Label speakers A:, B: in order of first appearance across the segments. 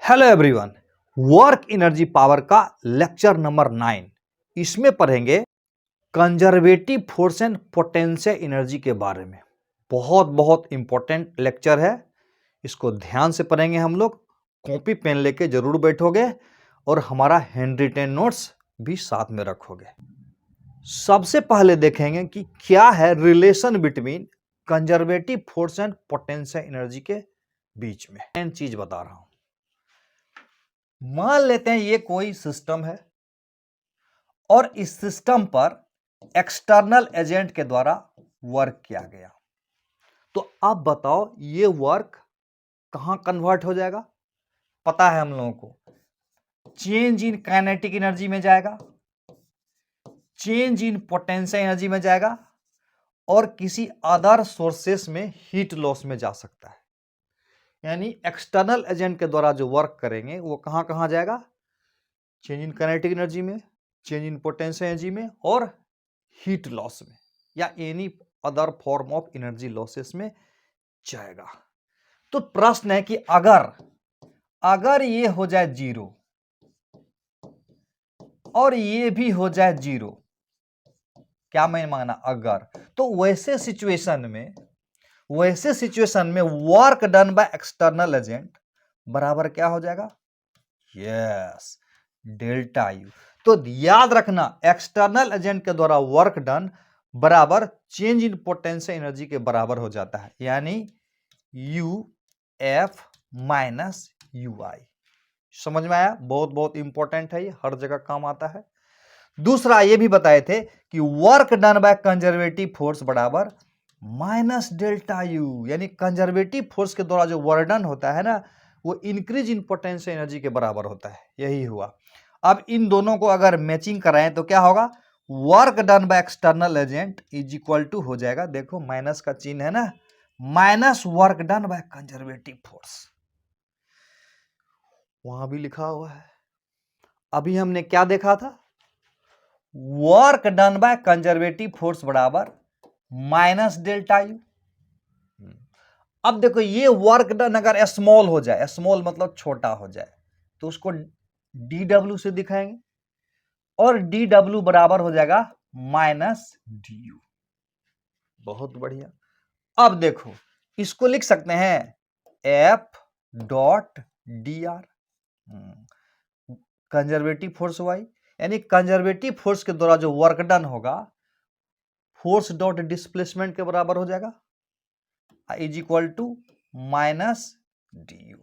A: Hello everyone, work energy power का lecture number 9। इसमें पढ़ेंगे conservative force and potential energy के बारे में। बहुत बहुत इंपॉर्टेंट लेक्चर है, इसको ध्यान से पढ़ेंगे हम लोग। कॉपी पेन लेके जरूर बैठोगे और हमारा हैंड रिटेन नोट्स भी साथ में रखोगे। सबसे पहले देखेंगे कि क्या है relation between conservative force and potential energy के बीच में। मेन चीज बता रहा हूं। मान लेते हैं ये कोई सिस्टम है और इस सिस्टम पर एक्सटर्नल एजेंट के द्वारा वर्क किया गया। तो अब बताओ ये वर्क कहां कन्वर्ट हो जाएगा? पता है हम लोगों को, चेंज इन काइनेटिक एनर्जी में जाएगा, चेंज इन पोटेंशियल एनर्जी में जाएगा और किसी अदर सोर्सेस में हीट लॉस में जा सकता है। यानी एक्सटर्नल एजेंट के द्वारा जो वर्क करेंगे वो कहां कहां जाएगा? चेंज इन काइनेटिक एनर्जी में, चेंज इन पोटेंशियल एनर्जी में और हीट लॉस में या any other form of energy losses में जाएगा। तो प्रश्न है कि अगर ये हो जाए जीरो और ये भी हो जाए जीरो, क्या मैं माना अगर, तो वैसे सिचुएशन में work done by external agent बराबर क्या हो जाएगा? Yes, delta U. तो याद रखना, एक्सटर्नल एजेंट के द्वारा वर्क डन बराबर चेंज इन पोटेंशियल एनर्जी के बराबर हो जाता है, यानी यू एफ माइनस यू आई। समझ में आया? बहुत बहुत इंपॉर्टेंट है, ये हर जगह काम आता है। दूसरा ये भी बताए थे कि work done by conservative force बराबर माइनस डेल्टा यू, यानी कंजर्वेटिव फोर्स के द्वारा जो वर्क डन होता है ना, वो इंक्रीज इन पोटेंशियल एनर्जी के बराबर होता है। यही हुआ। अब इन दोनों को अगर मैचिंग कराएं तो क्या होगा? Work done by external agent is equal to हो जाएगा, देखो माइनस का चिन्ह है ना, minus work done by conservative force. वहां भी लिखा हुआ है। अभी हमने क्या देखा था? Work done by conservative force बराबर माइनस डेल्टा यू। अब देखो ये वर्क डन अगर स्मॉल हो जाए, स्मॉल मतलब छोटा हो जाए, तो उसको डी डब्ल्यू से दिखाएंगे और डी डब्ल्यू बराबर हो जाएगा माइनस डी यू। बहुत बढ़िया। अब देखो इसको लिख सकते हैं F dot D R, conservative force Y, यानी कंजर्वेटिव फोर्स के द्वारा जो वर्क डन होगा फोर्स डॉट डिस्प्लेसमेंट के बराबर हो जाएगा, is equal to minus D U.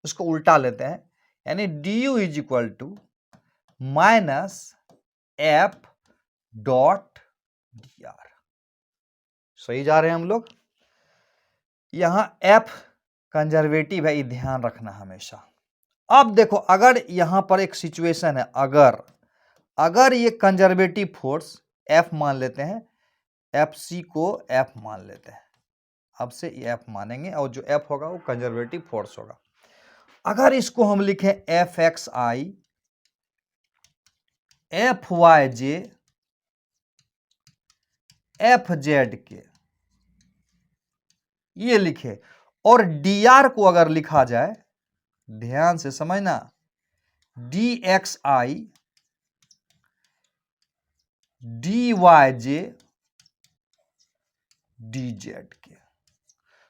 A: उसको उल्टा लेते हैं, यानी D U is equal to minus F dot D R. सही जा रहे हैं हम लोग? यहां एफ कंजर्वेटिव है, ये ध्यान रखना हमेशा। अब देखो अगर यहां पर एक सिचुएशन है, अगर ये कंजर्वेटिव फोर्स एफ मान लेते हैं, एफ सी को एफ मान लेते हैं, अब से एफ मानेंगे और जो एफ होगा वो कंजर्वेटिव फोर्स होगा। अगर इसको हम लिखें F X I, F Y J, F Z K, ये लिखे, और डी आर को अगर लिखा जाए, ध्यान से समझना, डी एक्स आई, डी वाई जे, डी जेड के।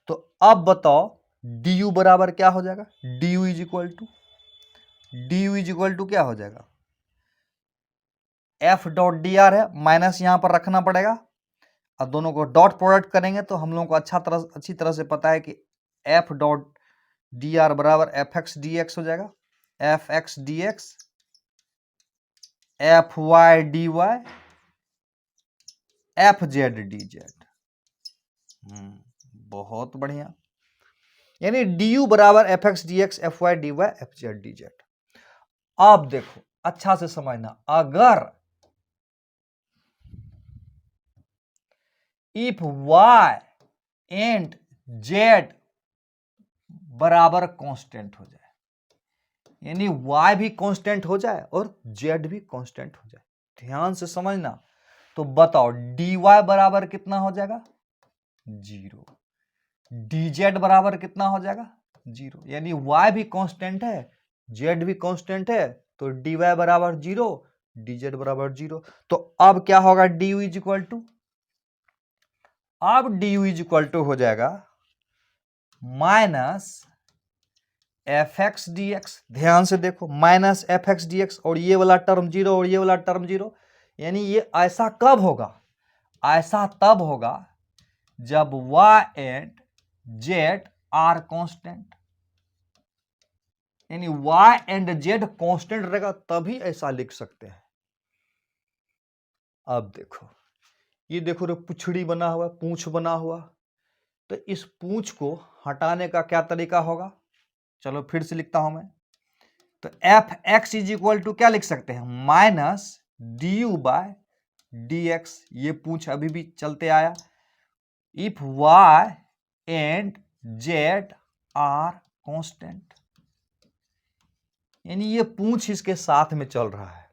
A: तो अब बताओ डी यू बराबर क्या हो जाएगा? D U is equal to क्या हो जाएगा? एफ डॉट डी आर है, माइनस यहां पर रखना पड़ेगा। अब दोनों को डॉट प्रोडक्ट करेंगे तो हम लोगों को अच्छी तरह से पता है कि एफ डॉट डी आर बराबर एफ एक्स डी एक्स हो जाएगा, F X D X, F Y D Y, F Z D Z. बहुत बढ़िया, यानी डी यू बराबर F X D X, F Y D Y, F Z D Z. अब देखो अच्छा से समझना, अगर इफ y एंड z बराबर कांस्टेंट हो जाए, यानी y भी कांस्टेंट हो जाए और z भी कांस्टेंट हो जाए, ध्यान से समझना, तो बताओ dy बराबर कितना हो जाएगा? 0। dz बराबर कितना हो जाएगा? 0, यानी y भी कांस्टेंट है, z भी कांस्टेंट है, तो dy बराबर 0, dz बराबर 0। तो अब क्या होगा, du इज इक्वल टू, अब du इज इक्वल टू हो जाएगा minus F X D x. ध्यान से देखो, minus F X D x, और ये वाला टर्म 0 और ये वाला टर्म 0, यानी ये ऐसा कब होगा, ऐसा तब होगा जब y and z are constant, यानी y एंड z कांस्टेंट रहेगा तभी ऐसा लिख सकते हैं। अब देखो, ये देखो रे, पुछड़ी बना हुआ, पूंछ बना हुआ, तो इस पूंछ को हटाने का क्या तरीका होगा, चलो फिर से लिखता हूं मैं। तो F X is equal to क्या लिख सकते हैं, minus D U by D X, ये पूंछ अभी भी चलते आया। If y and z are constant, यानी ये पूंछ इसके साथ में चल रहा है।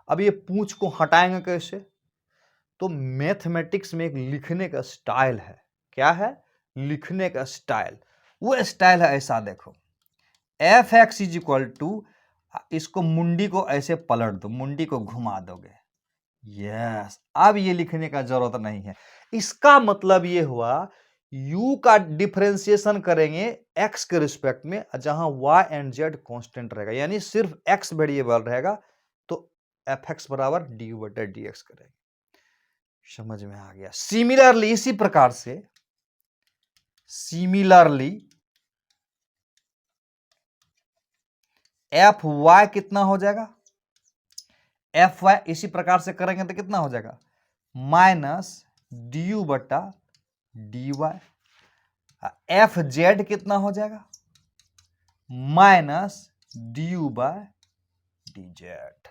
A: अब ये पूंछ को हटाएंगे कैसे, तो मैथमेटिक्स में एक लिखने का स्टाइल है, क्या है, लिखने का स्टाइल। वो स्टाइल है ऐसा, देखो F X is equal to, इसको मुंडी को ऐसे पलट दो, मुंडी को घुमा दोगे, यस, अब ये लिखने का जरूरत नहीं है। इसका मतलब ये हुआ u का डिफरेंशिएशन करेंगे x के रिस्पेक्ट में, जहां y एंड z कांस्टेंट रहेगा, यानी सिर्फ x वेरिएबल रहेगा, तो एफ एक्स बराबर डी यू बटे डी एक्स करेंगे। समझ में आ गया। सिमिलरली, इसी प्रकार से सिमिलरली एफ वाई कितना हो जाएगा, एफ वाई इसी प्रकार से करेंगे तो कितना हो जाएगा, माइनस डी यू बटा डी वाई। एफ जेड कितना हो जाएगा, minus D U by D Z.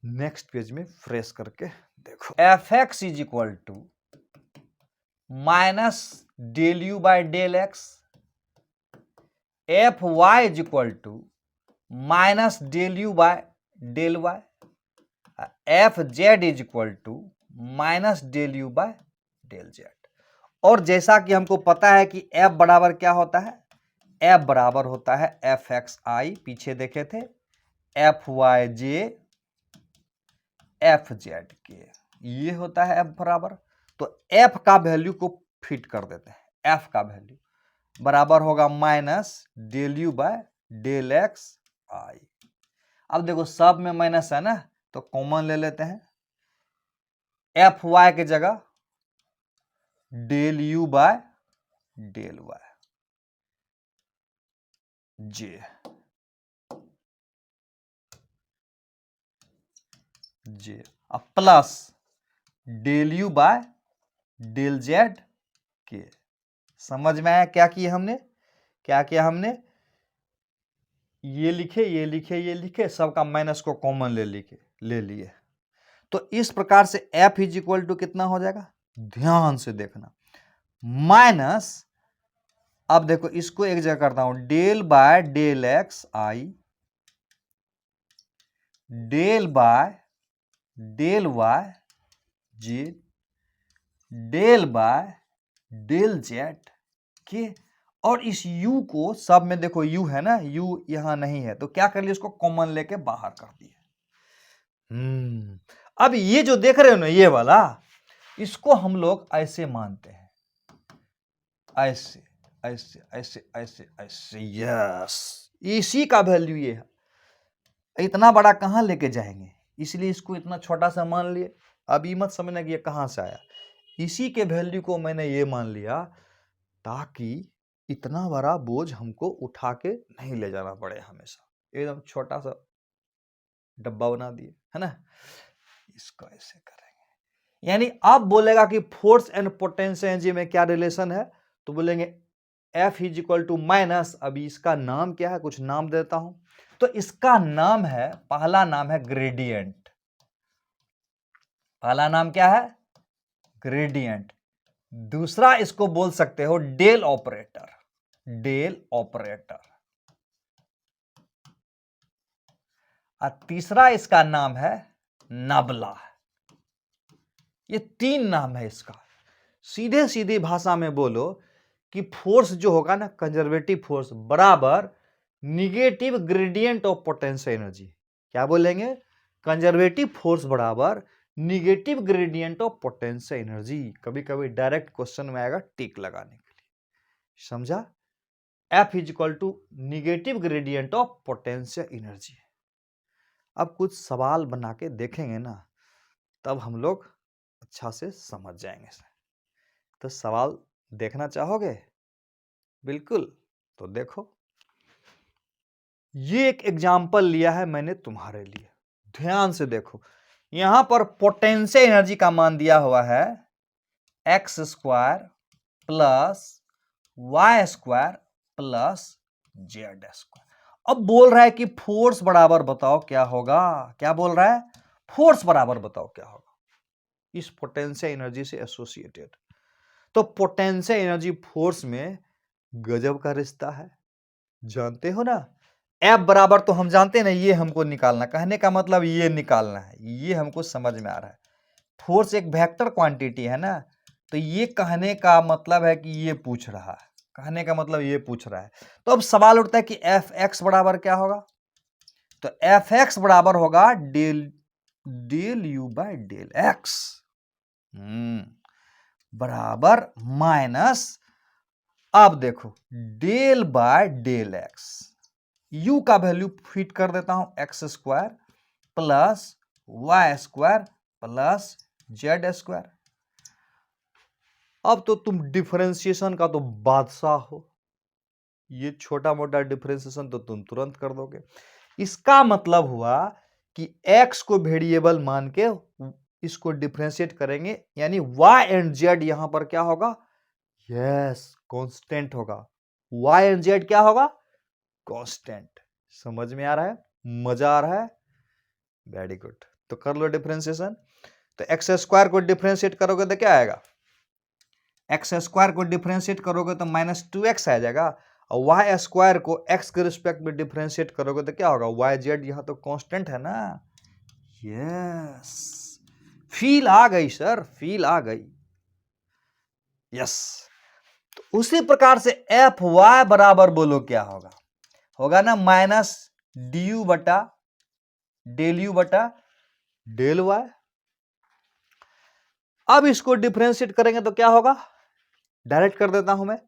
A: Next page में फ्रेश करके देखो, F X is equal to minus del you by del X, F Y is equal to minus del you by del Y, F Z is equal to minus del you by del Z. और जैसा कि हमको पता है कि F बराबर क्या होता है, एफ बराबर होता है एफ एक्स आई, पीछे देखे थे, F Y J F Z K, ये होता है एफ बराबर। तो एफ का वैल्यू को फिट कर देते हैं, एफ का वैल्यू बराबर होगा minus del you by del x i. अब देखो सब में माइनस है ना, तो कॉमन ले लेते हैं, एफ वाई के जगह del you by del y j j, अब plus del you by del Z k. समझ में आया क्या किया हमने, क्या किया हमने, ये लिखे ये लिखे ये लिखे, सबका माइनस को कॉमन ले लिए। तो इस प्रकार से एफ इज इक्वल टू कितना हो जाएगा, ध्यान से देखना, माइनस, अब देखो इसको एक जगह करता हूं, del by del x I del by del Y J del by del Z K. और इस u को, सब में देखो u है ना, u यहां नहीं है, तो क्या कर लिया, इसको कॉमन लेके बाहर कर दिया। अब ये जो देख रहे हो ना, ये वाला, इसको हम लोग ऐसे मानते हैं, ऐसे ऐसे ऐसे ऐसे ऐसे, यस, इसी का वैल्यू ये है। इतना बड़ा कहां लेके जाएंगे, इसलिए इसको इतना छोटा सा मान लिए। अब ये मत समझना कि ये कहां से आया, इसी के वैल्यू को मैंने ये मान लिया ताकि इतना बड़ा बोझ हमको उठा के नहीं ले जाना पड़े, हमेशा एकदम छोटा सा डब्बा बना दिए, है ना। इसको ऐसे करेंगे, यानी अब बोलेगा कि फोर्स एंड पोटेंशियल एनर्जी में क्या रिलेशन है, तो बोलेंगे F is equal to minus, अभी इसका नाम क्या है, कुछ नाम देता हूं, तो इसका नाम है, पहला नाम है ग्रेडियंट। पहला नाम क्या है, ग्रेडियंट। दूसरा इसको बोल सकते हो डेल ऑपरेटर, डेल ऑपरेटर। और तीसरा इसका नाम है नबला। ये तीन नाम है इसका। सीधे सीधी भाषा में बोलो कि फोर्स जो होगा ना कंजर्वेटिव फोर्स बराबर negative gradient of potential energy. क्या बोलेंगे? कंजर्वेटिव फोर्स बराबर negative gradient of potential energy. कभी कभी डायरेक्ट क्वेश्चन में आएगा टिक लगाने के लिए, समझा? F is equal to negative gradient of potential energy. अब कुछ सवाल बना के देखेंगे ना, तब हम लोग अच्छा से समझ जाएंगे। तो सवाल देखना चाहोगे? बिल्कुल, तो देखो, ये एक एग्जाम्पल लिया है मैंने तुम्हारे लिए, ध्यान से देखो। यहां पर पोटेंशियल एनर्जी का मान दिया हुआ है X square plus Y square plus Z square. अब बोल रहा है कि फोर्स बराबर बताओ क्या होगा। क्या बोल रहा है? फोर्स बराबर बताओ क्या होगा इस पोटेंशियल एनर्जी से एसोसिएटेड। तो पोटेंशियल एनर्जी फोर्स में गजब का रिश्ता है, जानते हो ना। F बराबर तो हम जानते हैं ना, ये हमको निकालना, कहने का मतलब ये निकालना है, ये हमको समझ में आ रहा है। फोर्स एक वेक्टर क्वांटिटी है ना, तो ये कहने का मतलब है कि ये पूछ रहा है, कहने का मतलब ये पूछ रहा है। तो अब सवाल उठता है कि एफ एक्स बराबर क्या होगा। तो एफ एक्स बराबर होगा del del you by del X बराबर माइनस, अब देखो, del by del X. U का वैल्यू फिट कर देता हूं X square plus Y square plus Z square. अब तो तुम डिफरेंशिएशन का तो बादशाह हो, ये छोटा मोटा डिफरेंशिएशन तो तुम तुरंत कर दोगे। इसका मतलब हुआ कि x को वेरिएबल मान के इसको डिफरेंशिएट करेंगे, यानी y एंड z यहां पर क्या होगा? यस, कांस्टेंट होगा। y एंड z क्या होगा? कांस्टेंट। समझ में आ रहा है? मजा आ रहा है? Very good. तो कर लो डिफरेंशिएशन। तो एक्स स्क्वायर को डिफरेंशिएट करोगे तो क्या आएगा? एक्स स्क्वायर को डिफरेंशिएट करोगे तो -2x आ जाएगा, और वाई स्क्वायर को x के रिस्पेक्ट में डिफरेंशिएट करोगे तो क्या होगा? वाई जेड यहां तो कांस्टेंट है ना। यस, फील आ गई सर, फील आ गई। यस, तो उसी प्रकार से एफ वाई बराबर बोलो क्या होगा? होगा ना माइनस डी यू बटा डेल यू बटा डेल वाई। अब इसको डिफरेंशिएट करेंगे तो क्या होगा? डायरेक्ट कर देता हूं मैं।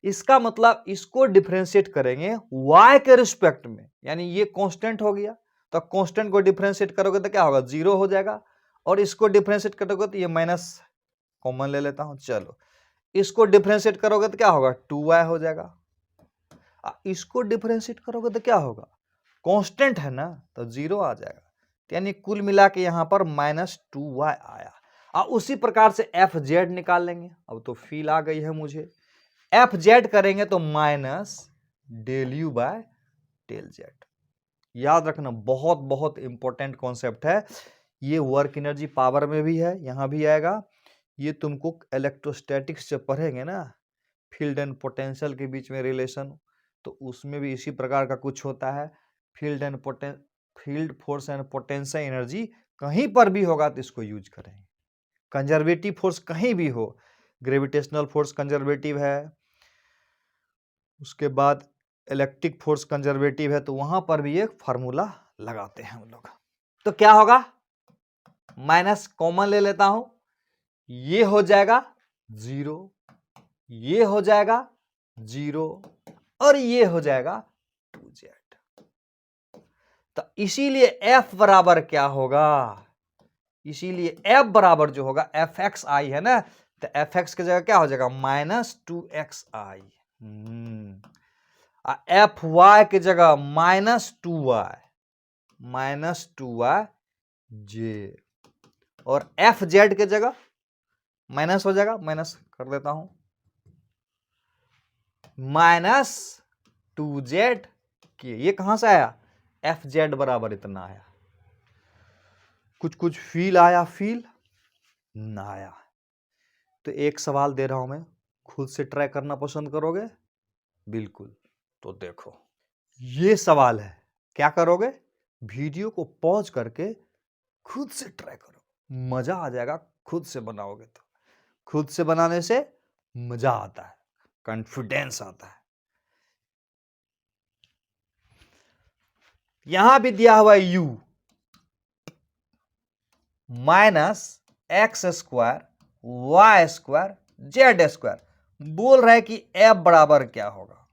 A: इसका मतलब इसको डिफरेंशिएट करेंगे y के रिस्पेक्ट में, यानी ये कांस्टेंट हो गया, तो कांस्टेंट को डिफरेंशिएट करोगे तो क्या होगा? 0 हो जाएगा। और इसको डिफरेंशिएट करोगे तो ये माइनस कॉमन ले लेता हूं, चलो। इसको डिफरेंशिएट करोगे तो क्या होगा? 2y हो जाएगा। इसको डिफरेंशिएट करोगे तो क्या होगा? कांस्टेंट है ना, तो 0 आ जाएगा। यानी कुल मिला के यहां पर -2y आया। उसी प्रकार से एफ जेड निकाल लेंगे। अब तो फील आ गई है मुझे। एफ जेड करेंगे तो minus del you by del Z. याद रखना, बहुत बहुत इंपॉर्टेंट कॉन्सेप्ट है ये। वर्क एनर्जी पावर में भी है, यहां भी आएगा। ये तुमको इलेक्ट्रोस्टैटिक्स से पढ़ेंगे ना, फील्ड एंड पोटेंशियल के बीच में रिलेशन, तो उसमें भी इसी प्रकार का कुछ होता है। Field force and potential energy कहीं पर भी होगा तो इसको यूज करेंगे। कंजर्वेटिव फोर्स कहीं भी हो, ग्रेविटेशनल फोर्स कंजर्वेटिव है, उसके बाद इलेक्ट्रिक फोर्स कंजर्वेटिव है, तो वहां पर भी एक फार्मूला लगाते हैं हम लोग। तो क्या होगा? माइनस कॉमन ले लेता हूं, ये हो जाएगा 0, ये हो जाएगा 0, और ये हो जाएगा 2z। तो इसीलिए F बराबर क्या होगा? इसीलिए F बराबर जो होगा Fxi है ना, तो Fx की जगह क्या हो जाएगा? -2xi। Fy की जगह -2y जे, और Fz की जगह माइनस हो जाएगा, माइनस कर देता हूं, -2z के। ये कहां से आया? Fz बराबर इतना आया। कुछ कुछ फील आया? फील ना आया? तो एक सवाल दे रहा हूं मैं, खुद से ट्राई करना पसंद करोगे? बिल्कुल। तो देखो, ये सवाल है, क्या करोगे? वीडियो को पॉज करके खुद से ट्राई करो, मजा आ जाएगा। खुद से बनाओगे तो, खुद से बनाने से मजा आता है। कॉन्फिडेंस आता है। यहां भी दिया हुआ है u minus X square Y square Z square. बोल रहा है कि f बराबर क्या होगा।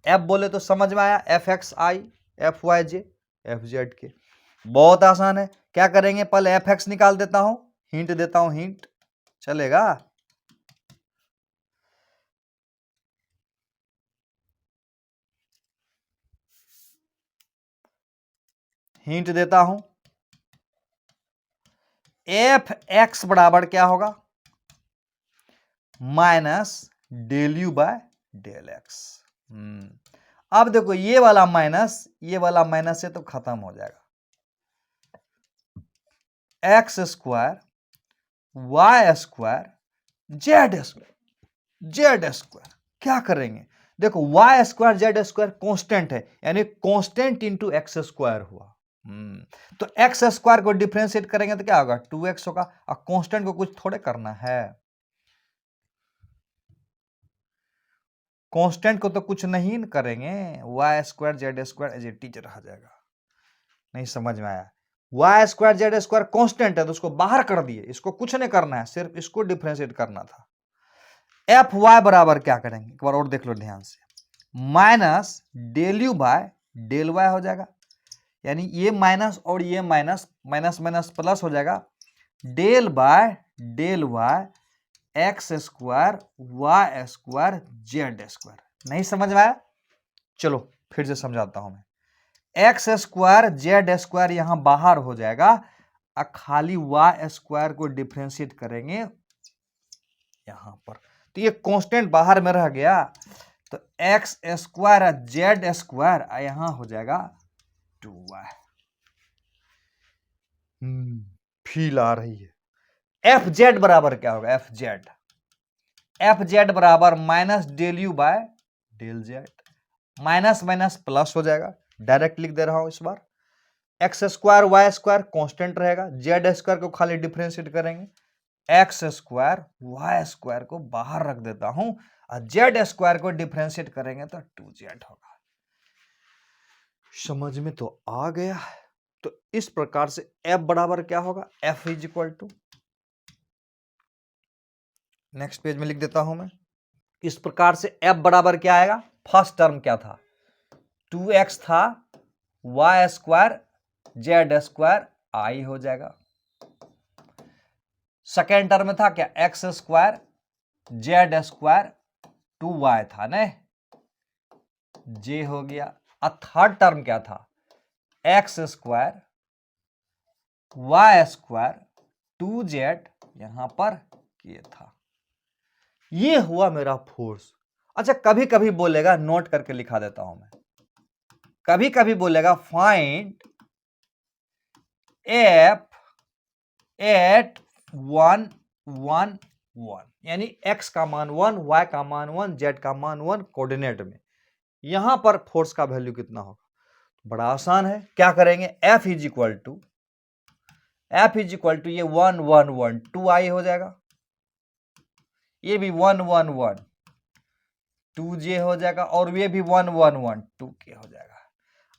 A: f बोले तो समझ में आया, F X I F Y J F Z K. बहुत आसान है, क्या करेंगे, पहले एफ एक्स निकाल देता हूं, हिंट देता हूं, हिंट चलेगा। हिंट देता हूं, एफ एक्स बराबर क्या होगा, minus del you by del X. अब देखो ये वाला माइनस से तो खत्म हो जाएगा। X square Y square Z square क्या करेंगे, देखो Y square Z square constant है, यानी कॉन्स्टेंट इंटू एक्स स्क्वायर हुआ। तो एक्स स्क्वायर को डिफरेंशिएट करेंगे तो क्या होगा, 2x होगा। और कॉन्स्टेंट को कुछ थोड़े करना है, कांस्टेंट को तो कुछ नहीं करेंगे, Y square Z square as it is रह जाएगा। नहीं समझ में आया, Y square Z square constant है तो उसको बाहर कर दिए, इसको कुछ नहीं करना है, सिर्फ इसको डिफरेंशिएट करना था। एफ वाई बराबर क्या करेंगे, एक बार और देख लो ध्यान से, minus del you by del Y हो जाएगा, यानी ये माइनस और ये माइनस, माइनस माइनस प्लस हो जाएगा, del by del Y X square Y square Z square. नहीं समझ में आया, चलो फिर से समझाता हूं मैं। एक्स स्क्वायर जेड स्क्वायर यहां बाहर हो जाएगा, और खाली वाई स्क्वायर को डिफरेंशिएट करेंगे यहां पर, तो ये कांस्टेंट बाहर में रह गया, तो एक्स स्क्वायर जेड स्क्वायर यहां हो जाएगा 2y। फील आ रही है। एफ जेड बराबर क्या होगा, एफ जेड बराबर minus del you by del z, minus minus plus हो जाएगा, डायरेक्ट लिख दे रहा हूं इस बार। X square Y square constant रहेगा, जेड स्क्वायर को खाली डिफरेंशिएट करेंगे, एक्स स्क्वायर वाई स्क्वायर को बाहर रख देता हूं, और जेड स्क्वायर को डिफरेंशिएट करेंगे तो 2z होगा। समझ में तो आ गया। तो इस प्रकार से f बराबर क्या होगा, f is equal to, next page में लिख देता हूं मैं, इस प्रकार से f बराबर क्या आएगा, फर्स्ट टर्म क्या था, 2x था, वाई स्क्वायर जेड स्क्वायर आई हो जाएगा। सेकेंड टर्म में था क्या, x square Z square 2y था ने, जे हो गया। और थर्ड टर्म क्या था, x square Y square 2z यहां पर ये था, ये हुआ मेरा फोर्स। अच्छा कभी कभी बोलेगा, नोट करके लिखा देता हूं मैं, कभी कभी बोलेगा फाइंड एफ एट 1 1 1, यानी x का मान 1 y का मान 1 z का मान 1 कोऑर्डिनेट में, यहां पर फोर्स का वैल्यू कितना होगा। बड़ा आसान है, क्या करेंगे, F इज इक्वल टू ये 1 1 1 2i हो जाएगा, ये भी 1 1 1 2j हो जाएगा, और ये भी 1 1 1 2k हो जाएगा।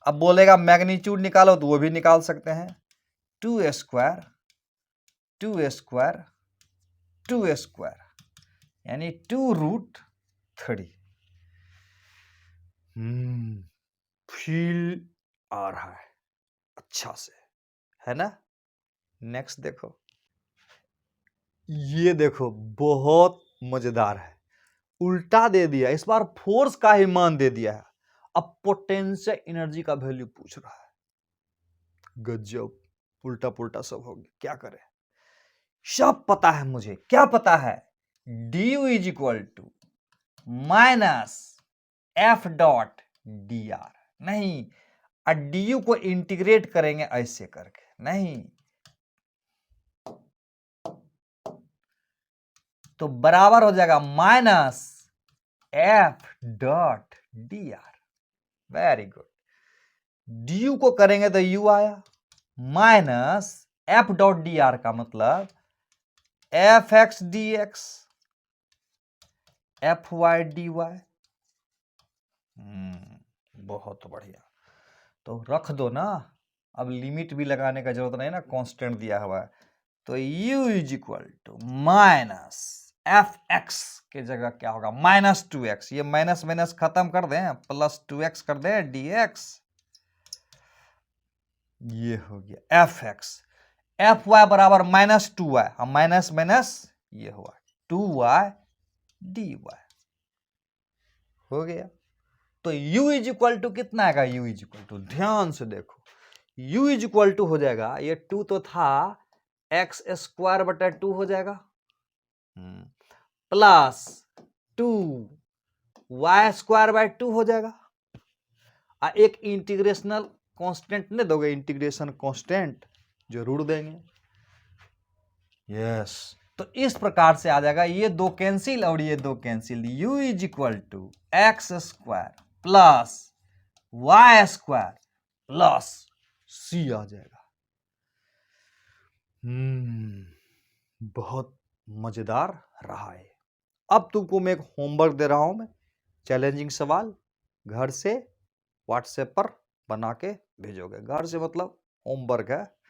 A: अब बोलेगा मैग्नीट्यूड निकालो, तो वो भी निकाल सकते हैं, 2 स्क्वायर 2 स्क्वायर 2 स्क्वायर यानी 2√3। फील आ रहा है अच्छा से, है ना। नेक्स्ट देखो, ये देखो बहुत मजेदार है, उल्टा दे दिया, इस बार फोर्स का ही मान दे दिया है, अब पोटेंशियल एनर्जी का वैल्यू पूछ रहा है। गजब, उल्टा पुल्टा सब हो गया, क्या करें। सब पता है मुझे, क्या पता है, du is equal to minus F dot D R, नहीं, डी को इंटीग्रेट करेंगे ऐसे करके, नहीं, तो बराबर हो जाएगा minus F dot D R. Very good, D को करेंगे तो यू आया, minus F dot D R का मतलब F X D X, F Y D Y. बहुत बढ़िया, तो रख दो ना, अब लिमिट भी लगाने का जरूरत नहीं ना, कांस्टेंट दिया हुआ है। तो u is equal to minus F X के जगह क्या होगा, -2x। ये माइनस माइनस खत्म कर दें, +2x कर दें dx। ये हो गया एफ एक्स। एफ वाई बराबर -2y, हम माइनस माइनस ये हुआ 2y dy हो गया। तो u इज इक्वल टू कितना आएगा, u इज इक्वल टू, ध्यान से देखो, u इज इक्वल टू हो जाएगा, ये 2 तो था, x² 2 हो जाएगा, प्लस 2y² 2 हो जाएगा। एक इंटीग्रेशनल कांस्टेंट नहीं दोगे, इंटीग्रेशन कांस्टेंट जरूर देंगे। यस, तो इस प्रकार से आ जाएगा, ये दो कैंसिल और ये दो cancel, u is equal to x² plus y² plus c आ जाएगा। बहुत मजेदार रहा है। अब तुमको मैं एक होमवर्क दे रहा हूं, मैं चैलेंजिंग सवाल घर से व्हाट्सएप पर बना के भेजोगे। घर से मतलब होमवर्क है।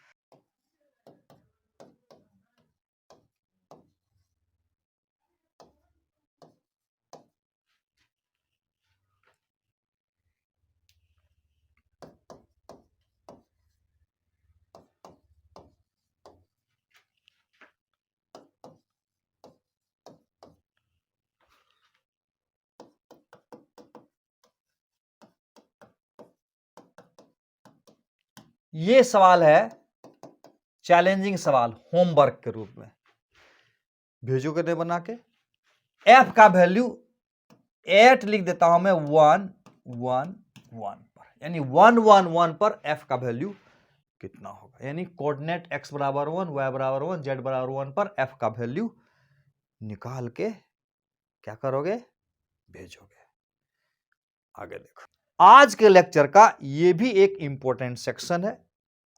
A: ये सवाल है चैलेंजिंग सवाल, होमवर्क के रूप में भेजोगे नहीं बना के। एफ का वैल्यू 8 लिख देता हूं मैं 1 1 1 पर, यानी 1 1 1 पर एफ का वैल्यू कितना होगा, यानी कोऑर्डिनेट x बराबर 1 y बराबर 1 z बराबर 1 पर f का वैल्यू निकाल के क्या करोगे, भेजोगे। आगे देखो, आज के लेक्चर का ये भी एक इंपॉर्टेंट सेक्शन है।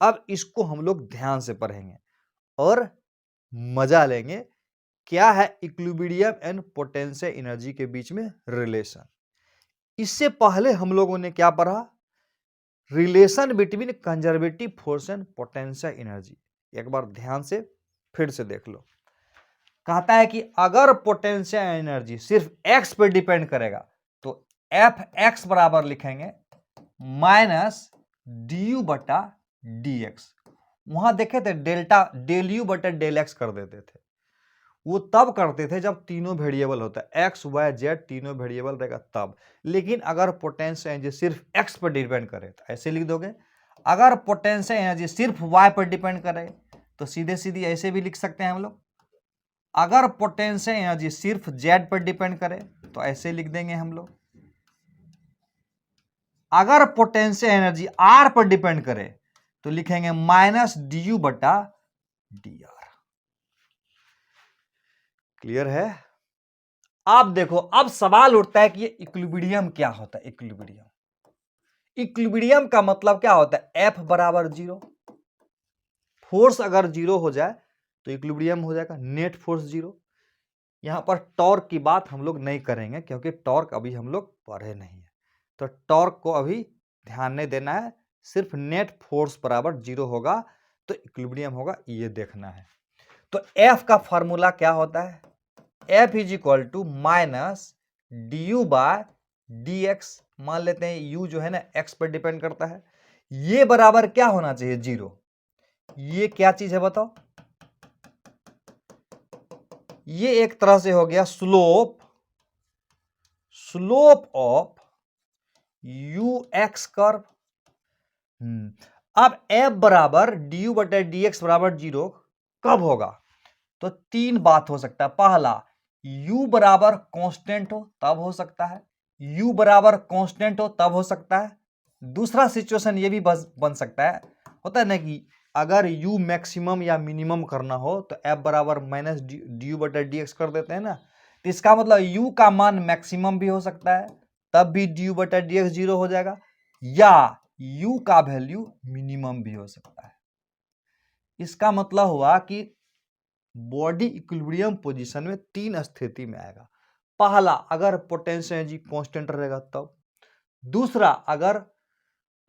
A: अब इसको हम लोग ध्यान से पढ़ेंगे और मजा लेंगे। क्या है इक्विलिब्रियम एंड पोटेंशियल एनर्जी के बीच में रिलेशन। इससे पहले हम लोगों ने क्या पढ़ा, relation between conservative force and potential energy. एक बार ध्यान से फिर से देख लो। कहता है कि अगर पोटेंशियल एनर्जी सिर्फ x पर डिपेंड करेगा तो एफ एक्स बराबर लिखेंगे -du/dx। वहां देखे थे डेल्टा डेल u बटा डेल एक्स कर देते थे, वो तब करते थे जब तीनों वेरिएबल होता है, x y z तीनों वेरिएबल रहेगा तब। लेकिन अगर पोटेंशियल एनर्जी सिर्फ x पर डिपेंड करे तो ऐसे लिख दोगे। अगर पोटेंशियल एनर्जी सिर्फ y पर डिपेंड करे तो सीधे सीधे ऐसे भी लिख सकते हैं हम लोग। अगर पोटेंशियल एनर्जी सिर्फ z पर डिपेंड करे तो ऐसे लिख देंगे हम लोग। अगर पोटेंशियल एनर्जी r पर डिपेंड करे तो लिखेंगे -du/dr। क्लियर है। अब देखो, अब सवाल उठता है कि ये इक्विलिब्रियम क्या होता है। इक्विलिब्रियम का मतलब क्या होता है, F बराबर 0। फोर्स अगर 0 हो जाए तो इक्विलिब्रियम हो जाएगा, नेट फोर्स 0। यहां पर टॉर्क की बात हम लोग नहीं करेंगे क्योंकि टॉर्क अभी हम लोग पढ़े नहीं है, तो टॉर्क को अभी ध्यान नहीं देना है। सिर्फ नेट फोर्स बराबर 0 होगा तो इक्विलिब्रियम होगा, ये देखना है। तो F का फॉर्मूला क्या होता है, F is equal to -du/dx। मान लेते हैं u जो है ना x पर डिपेंड करता है, ये बराबर क्या होना चाहिए, 0। ये क्या चीज है बताओ, ये एक तरह से हो गया स्लोप ऑफ ux कर्व। अब F बराबर du/dx बराबर 0 कब होगा, तो तीन बात हो सकता है। पहला, u बराबर कांस्टेंट हो तब हो सकता है, u बराबर कांस्टेंट हो तब हो सकता है। दूसरा सिचुएशन ये भी बन सकता है, होता है ना कि अगर u मैक्सिमम या मिनिमम करना हो तो f बराबर -du/dx कर देते हैं ना, तो इसका मतलब u का मान मैक्सिमम भी हो सकता है तब भी du/dx 0 हो जाएगा, या u का वैल्यू मिनिमम भी हो सकता है। इसका मतलब हुआ कि बॉडी इक्विलिब्रियम पोजीशन में तीन स्थिति में आएगा। पहला, अगर पोटेंशियल एनर्जी कांस्टेंट रहेगा तब। दूसरा, अगर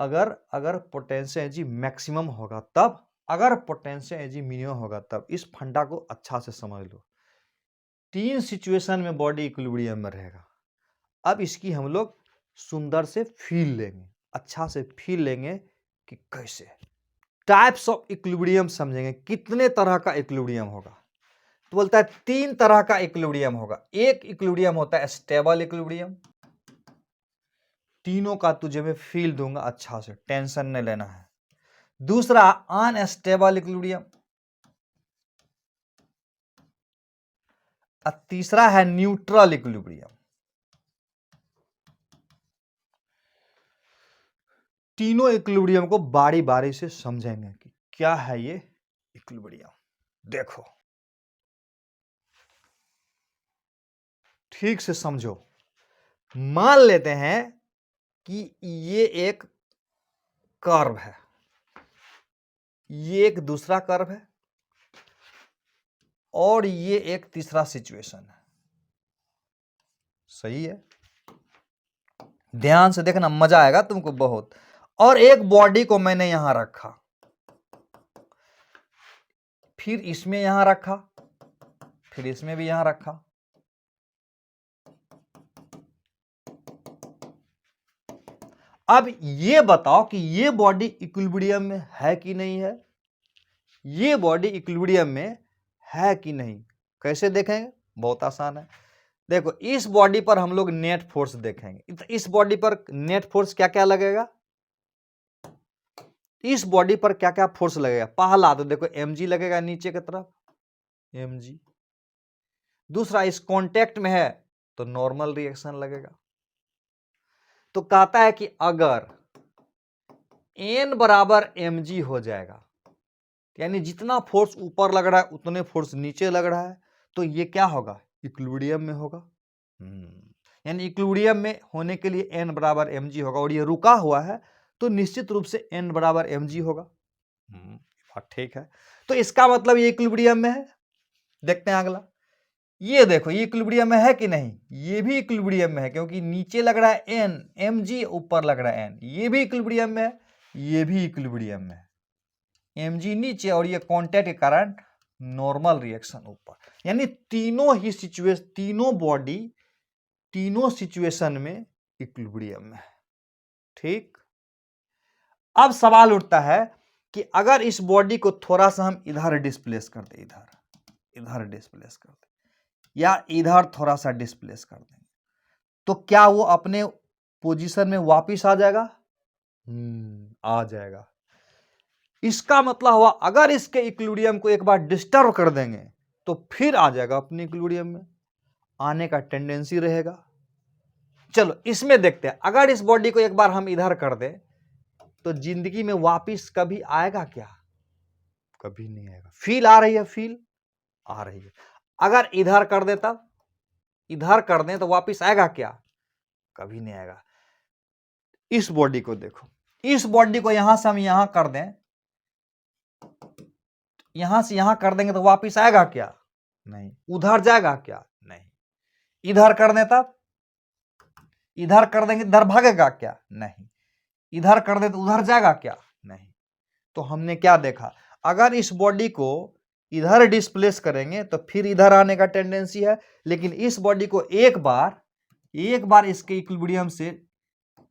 A: अगर अगर पोटेंशियल एनर्जी मैक्सिमम होगा तब। अगर पोटेंशियल एनर्जी मिनिमम होगा तब। इस फंडा को अच्छा से समझ लो। 3 सिचुएशन में बॉडी इक्विलिब्रियम में रहेगा। अब इसकी हम लोग सुंदर से फील लेंगे, अच्छा से फील लेंगे कि कैसे। टाइप्स ऑफ इक्विलिब्रियम समझेंगे, कितने तरह का इक्विलिब्रियम होगा। तो बोलता है 3 तरह का इक्विलिब्रियम होगा। एक इक्विलिब्रियम होता है स्टेबल इक्विलिब्रियम। तीनों का तुझे मैं फील दूंगा अच्छा से, टेंशन नहीं लेना है। दूसरा अनस्टेबल इक्विलिब्रियम। और तीसरा है न्यूट्रल इक्विलिब्रियम। तीनों इक्विलिब्रियम को बारी बारी से समझेंगे कि क्या है ये इक्विलिब्रियम। देखो ठीक से समझो। मान लेते हैं कि ये एक कर्व है, ये एक दूसरा कर्व है, और ये एक तीसरा सिचुएशन है। सही है, ध्यान से देखना, मजा आएगा तुमको बहुत। और एक बॉडी को मैंने यहां रखा, फिर इसमें यहां रखा, फिर इसमें भी यहां रखा। अब ये बताओ कि ये बॉडी इक्विलिब्रियम में है कि नहीं है। ये बॉडी इक्विलिब्रियम में है कि नहीं, कैसे देखेंगे? बहुत आसान है। देखो, इस बॉडी पर हम लोग नेट फोर्स देखेंगे। इस बॉडी पर नेट फोर्स क्या क्या लगेगा? इस बॉडी पर क्या क्या फोर्स लगेगा? पहला तो देखो mg लगेगा नीचे की तरफ, mg। दूसरा, इस कांटेक्ट में है तो नॉर्मल रिएक्शन लगेगा। तो कहता है कि अगर n बराबर mg हो जाएगा, यानी जितना फोर्स ऊपर लग रहा है उतने फोर्स नीचे लग रहा है, तो ये क्या होगा? इक्विलिब्रियम में होगा। यानी इक्विलिब्रियम में होने के लिए n बराबर mg होगा, और ये रुका हुआ है तो निश्चित रूप से n बराबर mg होगा। बात ठीक है। तो इसका मतलब ये इक्विलिब्रियम में है। देखते हैं अगला। ये देखो, ये इक्विलिब्रियम में है कि नहीं? ये भी इक्विलिब्रियम में है, क्योंकि नीचे लग रहा है n, mg, ऊपर लग रहा है n। ये भी इक्विलिब्रियम में है, ये भी इक्विलिब्रियम में है। mg नीचे और ये कांटेक्ट के कारण नॉर्मल रिएक्शन ऊपर। यानी तीनों ही सिचुएशन, तीनों बॉडी तीनों सिचुएशन में इक्विलिब्रियम में है। ठीक। अब सवाल उठता है कि अगर इस बॉडी को थोड़ा सा हम इधर डिस्प्लेस कर दे, इधर डिस्प्लेस कर दे, या इधर थोड़ा सा डिस्प्लेस कर देंगे, तो क्या वो अपने पोजीशन में वापस आ जाएगा? आ जाएगा। इसका मतलब हुआ अगर इसके इक्विलिब्रियम को एक बार डिस्टर्ब कर देंगे तो फिर आ जाएगा अपने इक्विलिब्रियम में, आने का टेंडेंसी रहेगा। चलो इसमें देखते हैं, अगर इस बॉडी को एक बार हम इधर कर दें तो जिंदगी में वापस कभी आएगा क्या? कभी नहीं आएगा। फील आ रही है? फील आ रही है। अगर इधर कर दे, तब इधर कर दें तो वापस आएगा क्या? कभी नहीं आएगा। इस बॉडी को देखो, इस बॉडी को यहां से हम यहां कर दें, यहां से यहां कर देंगे तो वापस आएगा क्या? नहीं। उधर जाएगा क्या? नहीं। इधर कर दें तब, इधर कर देंगे इधर भागेगा क्या? नहीं। इधर कर दे तो उधर जाएगा क्या? नहीं। तो हमने क्या देखा? अगर इस बॉडी को इधर डिस्प्लेस करेंगे तो फिर इधर आने का टेंडेंसी है, लेकिन इस बॉडी को एक बार इसके इक्विलिब्रियम से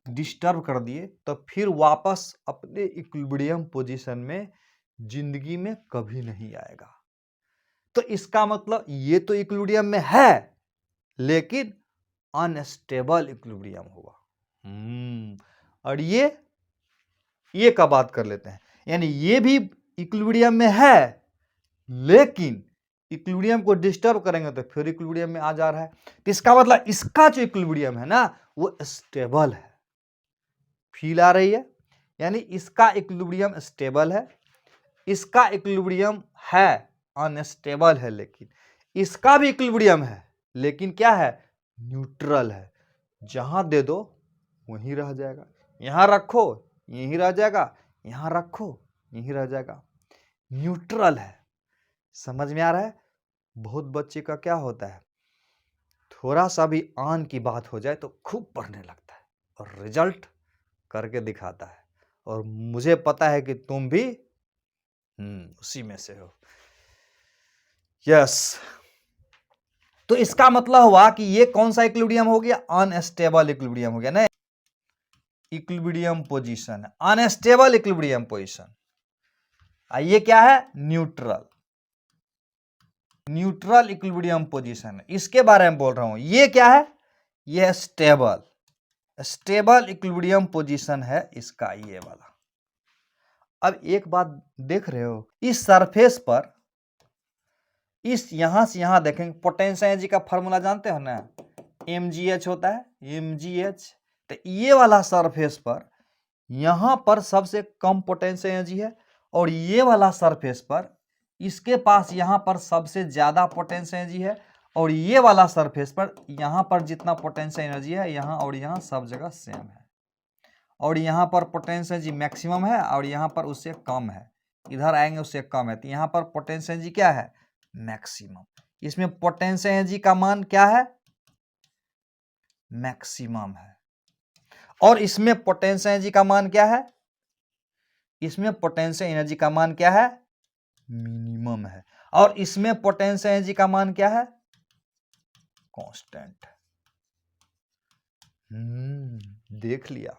A: डिस्टर्ब कर दिए तो फिर वापस अपने इक्विलिब्रियम पोजीशन में जिंदगी में कभी नहीं आएगा। तो इसका मतलब ये तो इक्विलिब्रियम में है, लेकिन अनस्टेबल इक्विलिब्रियम होगा। और ये का बात कर लेते हैं, यानी ये भी इक्विलिब्रियम में है, लेकिन इक्विलिब्रियम को डिस्टर्ब करेंगे तो फिर इक्विलिब्रियम में आ जा रहा है। तो इसका मतलब इसका जो इक्विलिब्रियम है ना, वो स्टेबल है। फील आ रही है? यानी इसका इक्विलिब्रियम स्टेबल है, इसका इक्विलिब्रियम है अनस्टेबल है, लेकिन इसका भी इक्विलिब्रियम है, लेकिन क्या है? न्यूट्रल है। जहां दे दो वहीं रह जाएगा, यहां रखो यहीं रह जाएगा, यहां रखो यहीं रह जाएगा। न्यूट्रल है। समझ में आ रहा है? बहुत बच्चे का क्या होता है, थोड़ा सा भी आन की बात हो जाए तो खूब पढ़ने लगता है और रिजल्ट करके दिखाता है। और मुझे पता है कि तुम भी उसी में से हो। यस, तो इसका मतलब हुआ कि ये कौन सा इक्विलिब्रियम हो गया? अनस्टेबल इक्विलिब्रियम हो गया ना। इक्विलिब्रियम पोजीशन है, अनस्टेबल इक्विलिब्रियम पोजीशन। ये क्या है? न्यूट्रल। न्यूट्रल इक्विलिब्रियम पोजीशन है, इसके बारे में बोल रहा हूं। ये क्या है? ये है स्टेबल। स्टेबल इक्विलिब्रियम पोजीशन है इसका ये वाला। अब एक बात देख रहे हो, इस सरफेस पर, इस यहां से यहां देखेंगे, पोटेंशियल एनर्जी का फॉर्मूला जानते हो ना, mgh होता है, mgh। तो ये वाला सरफेस पर, यहां पर सबसे कम पोटेंशियल एनर्जी है, और ये वाला सरफेस पर इसके पास यहां पर सबसे ज्यादा पोटेंशियल एनर्जी है, और ये वाला सरफेस पर यहां पर जितना पोटेंशियल एनर्जी है यहां और यहां सब जगह सेम है, और यहां पर पोटेंशियल एनर्जी मैक्सिमम है और यहां पर उससे कम है, इधर आएंगे उससे कम है, तो यहां पर पोटेंशियल एनर्जी क्या है? मैक्सिमम। इसमें पोटेंशियल एनर्जी का मान क्या है? मैक्सिमम है। और इसमें पोटेंशियल एनर्जी का मान क्या है? इसमें पोटेंशियल एनर्जी का मान क्या है? मिनिमम है। और इसमें पोटेंशियल एनर्जी का मान क्या है? कांस्टेंट। देख लिया।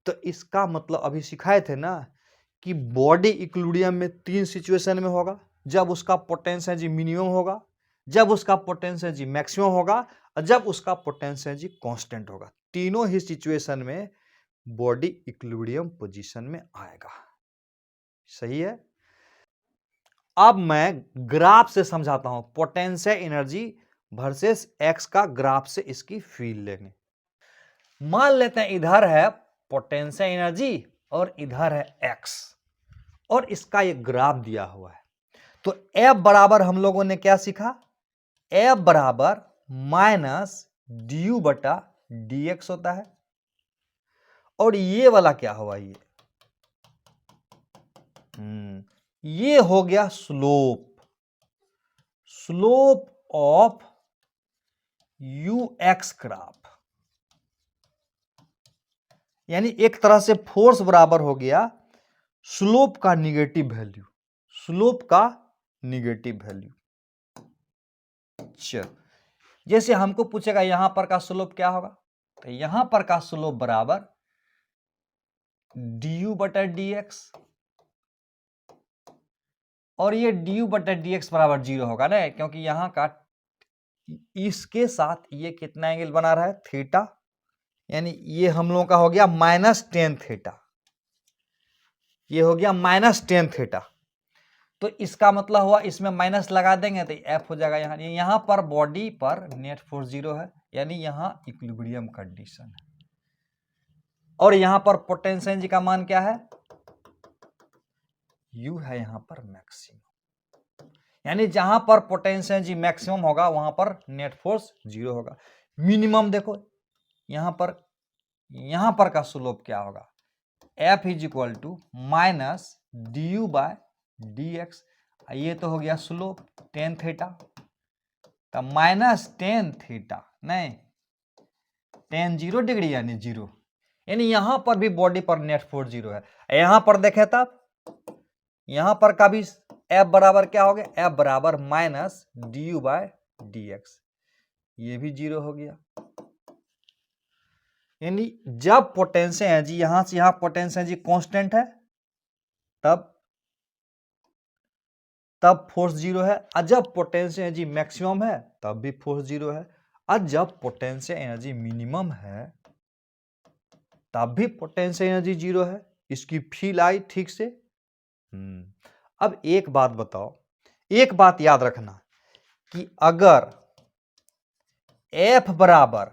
A: तो इसका मतलब अभी सिखाए थे ना कि बॉडी इक्विलिब्रियम में 3 सिचुएशन में होगा, जब उसका पोटेंशियल एनर्जी मिनिमम होगा, जब उसका पोटेंशियल एनर्जी मैक्सिमम होगा, और जब उसका पोटेंशियल एनर्जी कांस्टेंट होगा। तीनों ही सिचुएशन में बॉडी इक्विलिब्रियम पोजीशन में आएगा। सही है। अब मैं ग्राफ से समझाता हूं, पोटेंशियल एनर्जी वर्सेस एक्स का ग्राफ से इसकी फील लेंगे। मान लेते हैं इधर है पोटेंशियल एनर्जी और इधर है एक्स, और इसका ये ग्राफ दिया हुआ है। तो F बराबर हम लोगों ने क्या सीखा? F बराबर माइनस du बटा dx होता है। और ये वाला क्या हुआ? ये हो गया slope, slope of ux graph. यानी एक तरह से फोर्स बराबर हो गया स्लोप का निगेटिव वैल्यू, स्लोप का निगेटिव वैल्यू। चलो, जैसे हमको पूछेगा यहां पर का स्लोप क्या होगा, तो यहां पर का स्लोप बराबर du बटा dx, और ये du बटा dx बराबर 0 होगा ना, क्योंकि यहां का इसके साथ ये कितना एंगल बना रहा है? थीटा। यानी ये हम लोगों का हो गया -10 थीटा, ये हो गया -10 थीटा। तो इसका मतलब हुआ इसमें माइनस लगा देंगे तो F हो जाएगा। यहां पर बॉडी पर नेट फोर्स 0 है, यानी यहां इक्विलिब्रियम कंडीशन है। और यहां पर पोटेंशियल एनर्जी का मान क्या है? U है यहां पर मैक्सिमम। यानी जहां पर पोटेंशियल एनर्जी मैक्सिमम होगा वहां पर नेट फोर्स 0 होगा। मिनिमम देखो यहां पर का स्लोप क्या होगा? F is equal to minus du by dx। ये तो हो गया स्लोप 10 थीटा, तो -10 थीटा नहीं 10 0 डिग्री यानी 0, यानी यहां पर भी बॉडी पर नेट फोर्स 0 है। यहां पर देखें तब यहां पर का भी F बराबर क्या हो गया? F बराबर माइनस du बाय dx, ये भी 0 हो गया। यानी जब पोटेंशियल एनर्जी यहां से यहां पोटेंशियल एनर्जी कांस्टेंट है तब फोर्स 0 है, और जब पोटेंशियल एनर्जी मैक्सिमम है तब भी फोर्स 0 है, और जब पोटेंशियल एनर्जी मिनिमम है तब भी पोटेंशियल एनर्जी 0 है। इसकी फील आई ठीक से? अब एक बात बताओ, एक बात याद रखना कि अगर F बराबर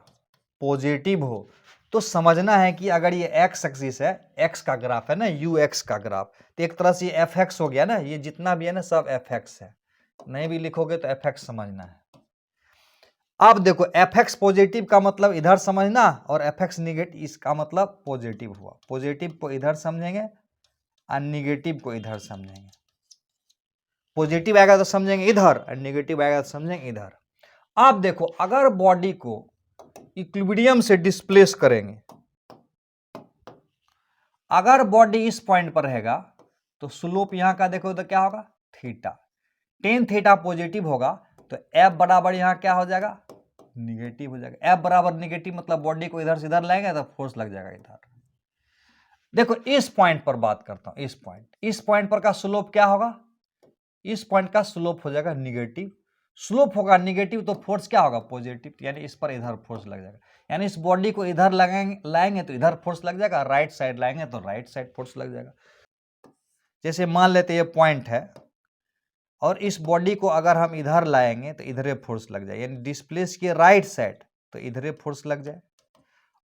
A: पॉजिटिव हो तो समझना है कि अगर ये x एक्सिस है, x का ग्राफ है ना, ux का ग्राफ, तो एक तरह से ये fx हो गया ना, ये जितना भी है ना सब fx है। नहीं भी लिखोगे तो fx समझना है। अब देखो fx पॉजिटिव का मतलब इधर समझना, और fx निगेटिव इसका मतलब पॉजिटिव हुआ। पॉजिटिव को इधर समझेंगे और निगेटिव को इधर समझेंगे। पॉजिटिव आएगा तो समझेंगे इधर और निगेटिव आएगा तो समझेंगे इधर। आप देखो, अगर बॉडी को इक्विलिब्रियम से डिस्प्लेस करेंगे, अगर बॉडी इस पॉइंट पर रहेगा तो स्लोप यहां का देखो तो क्या होगा, थीटा। टेन थीटा पॉजिटिव होगा तो एफ बराबर यहां क्या हो जाएगा, निगेटिव हो जाएगा। एफ बराबर निगेटिव मतलब बॉडी को इधर से इधर लाएंगे तो फोर्स लग जाएगा इधर। देखो इस पॉइंट पर बात करता हूं, इस पॉइंट पर का स्लोप क्या होगा, इस पॉइंट का स्लोप हो जाएगा निगेटिव। स्लोप होगा निगेटिव तो फोर्स क्या होगा, पॉजिटिव, यानी इस पर इधर फोर्स लग जाएगा। यानी इस बॉडी को इधर लाएंगे तो इधर फोर्स लग जाएगा, राइट साइड लाएंगे तो राइट साइड फोर्स लग जाएगा। जैसे मान लेते ये पॉइंट है और इस बॉडी को अगर हम इधर लाएंगे तो इधरे फोर्स लग जाए, यानी डिस्प्लेस किए राइट साइड तो इधरे फोर्स लग जाए,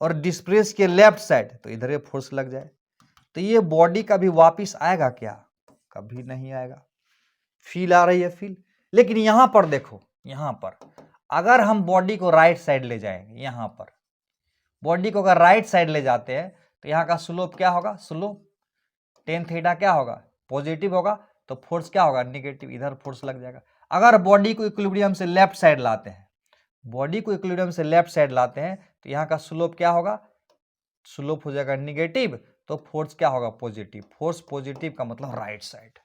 A: और डिस्प्लेस किए लेफ्ट साइड तो इधरे फोर्स लग जाए। तो ये बॉडी कभी वापिस आएगा क्या, कभी नहीं आएगा। फील आ रही है, फील। लेकिन यहां पर देखो, यहां पर अगर हम बॉडी को राइट साइड ले जाएंगे, यहां पर बॉडी को अगर राइट साइड ले जाते हैं तो यहां का स्लोप क्या होगा, स्लोप टेन थीटा क्या होगा, पॉजिटिव होगा, तो फोर्स क्या होगा, निगेटिव, इधर फोर्स लग जाएगा। अगर बॉडी को इक्विलिब्रियम से लेफ्ट साइड लाते हैं, बॉडी को इक्विलिब्रियम से लेफ्ट साइड लाते हैं तो यहां का स्लोप क्या होगा, स्लोप हो जाएगा निगेटिव, तो फोर्स क्या होगा, पॉजिटिव। फोर्स पॉजिटिव का मतलब राइट साइड।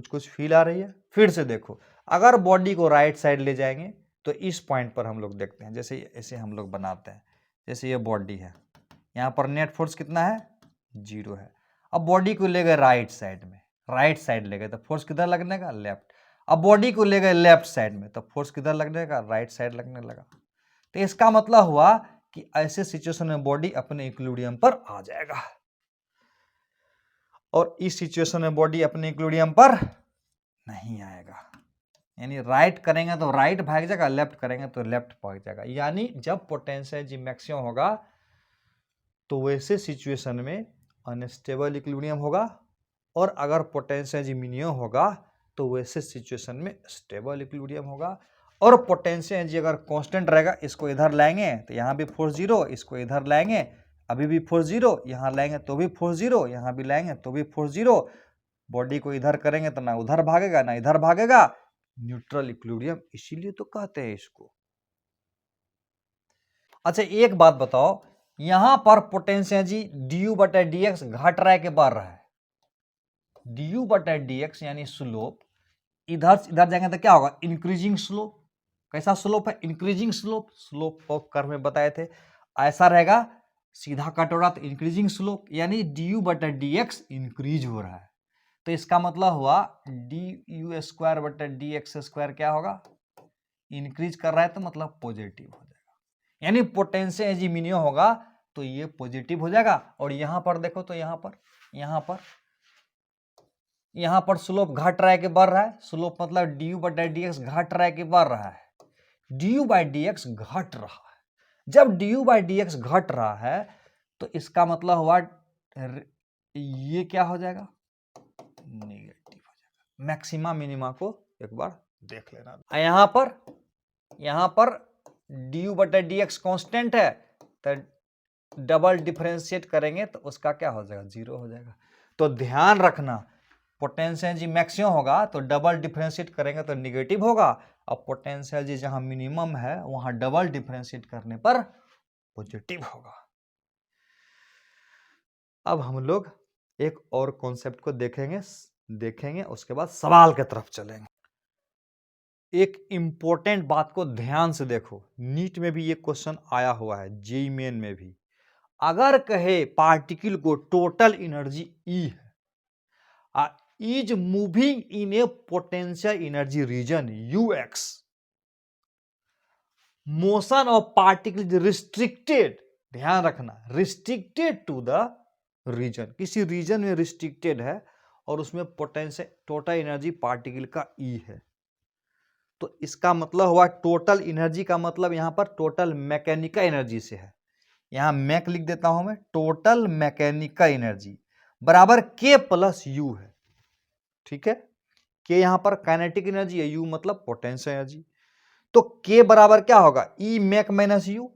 A: कुछ फील आ रही है। फिर से देखो, अगर बॉडी को राइट साइड ले जाएंगे तो इस पॉइंट पर हम लोग देखते हैं, जैसे ऐसे हम लोग बनाते हैं, जैसे ये बॉडी है, यहाँ पर नेट फोर्स कितना है, 0 है। अब बॉडी को ले गए राइट साइड में, राइट साइड ले गए तो फोर्स किधर लगने का, लेफ्ट। अब बॉडी को ले गए लेफ्ट साइड में तो फोर्स किधर लगने का, राइट साइड लगने लगा। तो इसका मतलब हुआ कि ऐसे सिचुएशन में बॉडी अपने इक्विलिब्रियम पर आ जाएगा, और इस सिचुएशन में बॉडी अपने इक्विलिब्रियम पर नहीं आएगा। यानी राइट करेंगे तो राइट भाग जाएगा, लेफ्ट करेंगे तो लेफ्ट भाग जाएगा। यानी जब पोटेंशियल एनर्जी मैक्सिमम होगा तो वैसे सिचुएशन में अनस्टेबल इक्विलिब्रियम होगा, और अगर पोटेंशियल एनर्जी मिनिमम होगा तो वैसे सिचुएशन में स्टेबल इक्विलिब्रियम होगा। और पोटेंशियल एनर्जी अगर कांस्टेंट रहेगा, इसको इधर लाएंगे तो यहाँ भी फोर्स 0, इसको इधर लाएंगे अभी भी फोर्स 0, यहाँ लाएंगे तो भी फोर्स 0, यहाँ भी लाएंगे तो भी फोर्स 0। बॉडी को इधर करेंगे तो ना उधर भागेगा ना इधर भागेगा, न्यूट्रल इक्विलिब्रियम, इसीलिए तो कहते हैं इसको। अच्छा एक बात बताओ, यहां पर पोटेंशियल एनर्जी du बटा dx घट रहा है कि बढ़ रहा है, du बटा dx यानी स्लोप, इधर जाएंगे तो क्या होगा, इंक्रीजिंग स्लोप। कैसा स्लोप है, increasing slope. Slope of curve में बताए थे, ऐसा रहेगा सीधा कट हो रहा तो इंक्रीजिंग स्लोप, यानी du बटा dx इंक्रीज हो रहा है। तो इसका मतलब हुआ du स्क्वायर बटा dx स्क्वायर क्या होगा, इंक्रीज कर रहा है तो मतलब पॉजिटिव हो जाएगा। यानी पोटेंशियल एनर्जी मिनिमम होगा तो ये पॉजिटिव हो जाएगा। और यहां पर देखो तो यहां पर स्लोप घट रहा है कि बढ़ रहा है, स्लोप मतलब du बटा dx घट रहा है कि बढ़ रहा है, du बाई dx घट रहा है। जब du बाई dx घट रहा है तो इसका मतलब हुआ ये क्या हो जाएगा, नेगेटिव हो जाएगा। मैक्सिमा मिनिमा को एक बार देख लेना। यहां पर du बटा dx कांस्टेंट है तो डबल डिफरेंशिएट करेंगे तो उसका क्या हो जाएगा, 0 हो जाएगा। तो ध्यान रखना, पोटेंशियल एनर्जी मैक्सिमम होगा तो डबल डिफरेंशिएट करेंगे तो नेगेटिव होगा, और पोटेंशियल एनर्जी जहां मिनिमम है वहां डबल डिफरेंशिएट करने पर पॉजिटिव होगा। अब हम लोग एक और कॉन्सेप्ट को देखेंगे उसके बाद सवाल की तरफ चलेंगे। एक इंपॉर्टेंट बात को ध्यान से देखो, नीट में भी ये क्वेश्चन आया हुआ है, जेईई मेन में भी। अगर कहे पार्टिकल को टोटल एनर्जी ई है, is moving in a potential energy region ux, motion of particle is restricted, ध्यान रखना, रिस्ट्रिक्टेड टू द रीजन, किसी रीजन में रिस्ट्रिक्टेड है और उसमें पोटेंशियल टोटल एनर्जी पार्टिकल का ई है, तो इसका मतलब हुआ टोटल एनर्जी का मतलब यहां पर टोटल मैकेनिकल एनर्जी से है। यहां मैक लिख देता हूं मैं, टोटल मैकेनिकल एनर्जी बराबर k प्लस यू है, ठीक है। k यहां पर काइनेटिक एनर्जी है, u मतलब पोटेंशियल एनर्जी, तो k बराबर क्या होगा, ई मैक माइनस यू।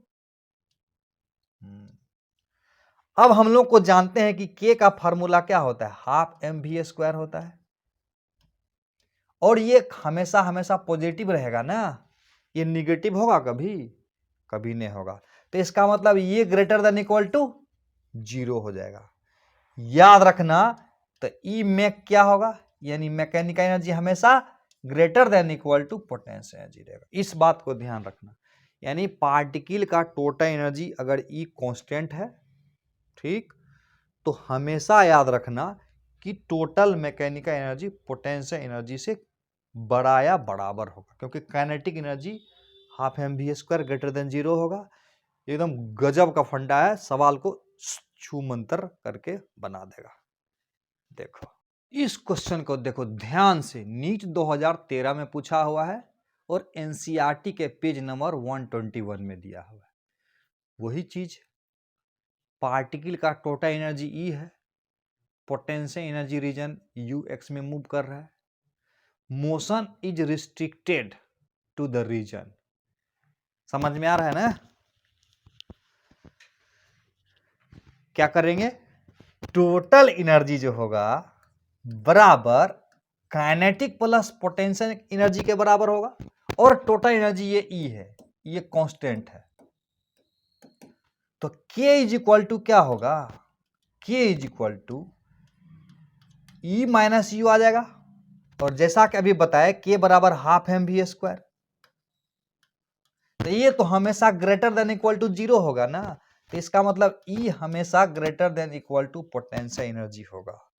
A: अब हम लोग को जानते हैं कि k का फॉर्मूला क्या होता है, हाफ mv स्क्वायर होता है, और ये हमेशा हमेशा पॉजिटिव रहेगा ना, ये निगेटिव होगा कभी? कभी नहीं होगा। तो इसका मतलब ये ग्रेटर देन इक्वल टू 0 हो जाएगा। याद रखना, तो ई मैक क्या होगा, यानी मैकेनिकल एनर्जी हमेशा greater than equal to potential energy रहेगा। इस बात को ध्यान रखना, यानी पार्टिकल का टोटल एनर्जी अगर ई कांस्टेंट है, ठीक, तो हमेशा याद रखना कि total mechanical energy potential energy से बड़ा या बराबर होगा, क्योंकि kinetic energy half M V square greater than 0 होगा। एकदम गजब का फंडा है, सवाल को छू मंतर करके बना देगा। देखो इस क्वेश्चन को देखो ध्यान से, नीट 2013 में पूछा हुआ है और एनसीईआरटी के पेज नंबर 121 में दिया हुआ है। वही चीज, पार्टिकल का टोटल एनर्जी ई है, potential energy region U X में मूव कर रहा है, motion is restricted to the region. समझ में आ रहा है ना? क्या करेंगे, टोटल एनर्जी जो होगा बराबर काइनेटिक प्लस पोटेंशियल एनर्जी के बराबर होगा, और टोटल एनर्जी ये ई है, ये कांस्टेंट है, तो K इज इक्वल टू क्या होगा, K is equal to e minus u आ जाएगा, और जैसा कि अभी बताया K बराबर हाफ एम वी स्क्वायर, तो ये तो हमेशा ग्रेटर देन इक्वल टू 0 होगा ना, तो इसका मतलब E हमेशा greater than equal to potential energy होगा,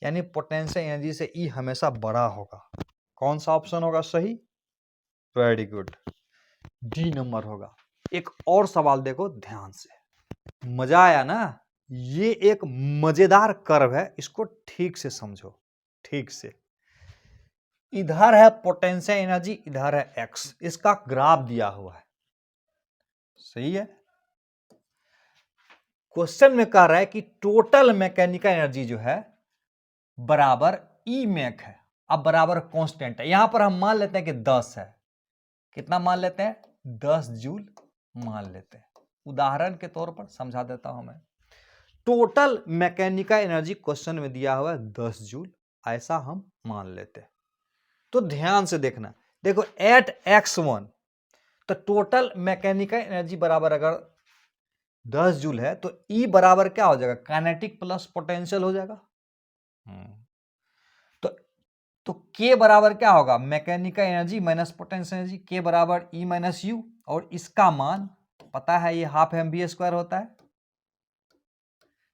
A: यानी पोटेंशियल एनर्जी से E हमेशा बड़ा होगा। कौन सा ऑप्शन होगा सही? वेरी गुड, डी नंबर होगा। एक और सवाल देखो ध्यान से, मजा आया ना? ये एक मजेदार कर्व है, इसको ठीक से समझो, ठीक से। इधर है पोटेंशियल एनर्जी, इधर है एक्स, इसका ग्राफ दिया हुआ है, सही है। क्वेश्चन में कह रहा है कि टोटल मैकेनिकल एनर्जी जो है बराबर ई मैक है, अब बराबर कांस्टेंट है। यहां पर हम मान लेते हैं कि 10 है, कितना मान लेते हैं, 10 जूल मान लेते हैं। उदाहरण के तौर पर समझा देता हूं मैं, टोटल मैकेनिकल एनर्जी क्वेश्चन में दिया हुआ है 10 जूल, ऐसा हम मान लेते हैं। तो ध्यान से देखना, देखो एट x1, तो टोटल मैकेनिकल एनर्जी बराबर अगर 10 जूल है, तो E बराबर क्या हो जाएगा, काइनेटिक प्लस पोटेंशियल हो जाएगा। तो K बराबर क्या होगा, mechanical energy minus potential energy, K बराबर E माइनस यू, और इसका मान पता है ये हाफ एम वी स्क्वायर होता है,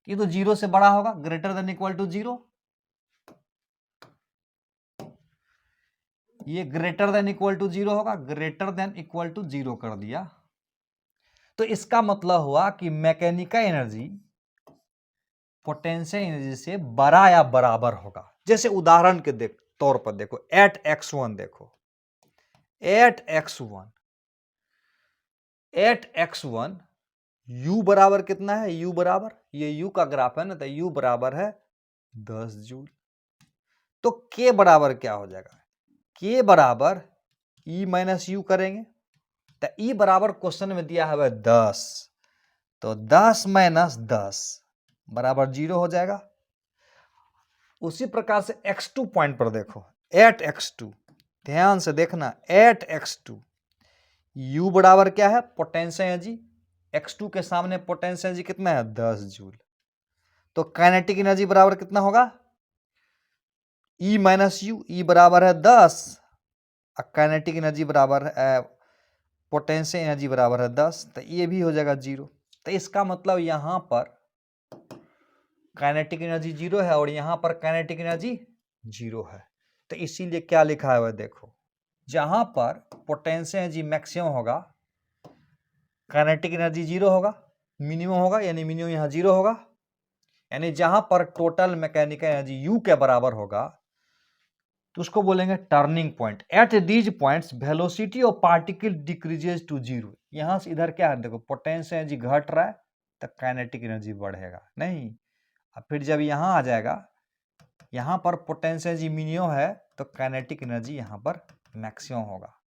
A: ये तो 0 से बड़ा होगा, ग्रेटर देन इक्वल टू 0, ये ग्रेटर देन इक्वल टू 0 होगा, ग्रेटर देन इक्वल टू 0 कर दिया, तो इसका मतलब हुआ कि मैकेनिकल एनर्जी पोटेंशियल एनर्जी से बड़ा या बराबर होगा। जैसे उदाहरण के तौर पर देखो, एट x1 देखो, एट x1 u बराबर कितना है, u बराबर, ये u का ग्राफ है ना, तो u बराबर है 10 जूल। तो k बराबर क्या हो जाएगा, k बराबर e माइनस यू करेंगे, तो e बराबर क्वेश्चन में दिया है 10, तो 10 माइनस 10 बराबर 0 हो जाएगा। उसी प्रकार से x2 पॉइंट पर देखो, एट x2, ध्यान से देखना, एट x2 u बराबर क्या है, पोटेंशियल एनर्जी, x2 के सामने पोटेंशियल एनर्जी कितना है, 10 जूल, तो काइनेटिक एनर्जी बराबर कितना होगा, E माइनस यू, E बराबर है 10, काइनेटिक एनर्जी बराबर है, पोटेंशियल एनर्जी बराबर है 10, तो ये भी हो जाएगा 0। तो इसका मतलब यहां पर काइनेटिक एनर्जी 0 है और यहां पर काइनेटिक एनर्जी 0 है, तो इसीलिए क्या लिखा है देखो, जहां पर पोटेंशियल एनर्जी मैक्सिमम होगा, काइनेटिक एनर्जी 0 होगा, मिनिमम होगा, यानी मिनिमम यहां 0 होगा, यानी जहां पर टोटल मैकेनिकल एनर्जी U के बराबर होगा, तो उसको बोलेंगे turning point. At these points velocity of particle decreases to 0। यहां से इधर क्या है देखो, पोटेंशियल एनर्जी घट रहा है, तो काइनेटिक एनर्जी बढ़ेगा नहीं, और फिर जब यहां आ जाएगा, यहां पर पोटेंशियल एनर्जी मिनिमम है, तो काइनेटिक एनर्जी यहां पर मैक्सिमम होगा,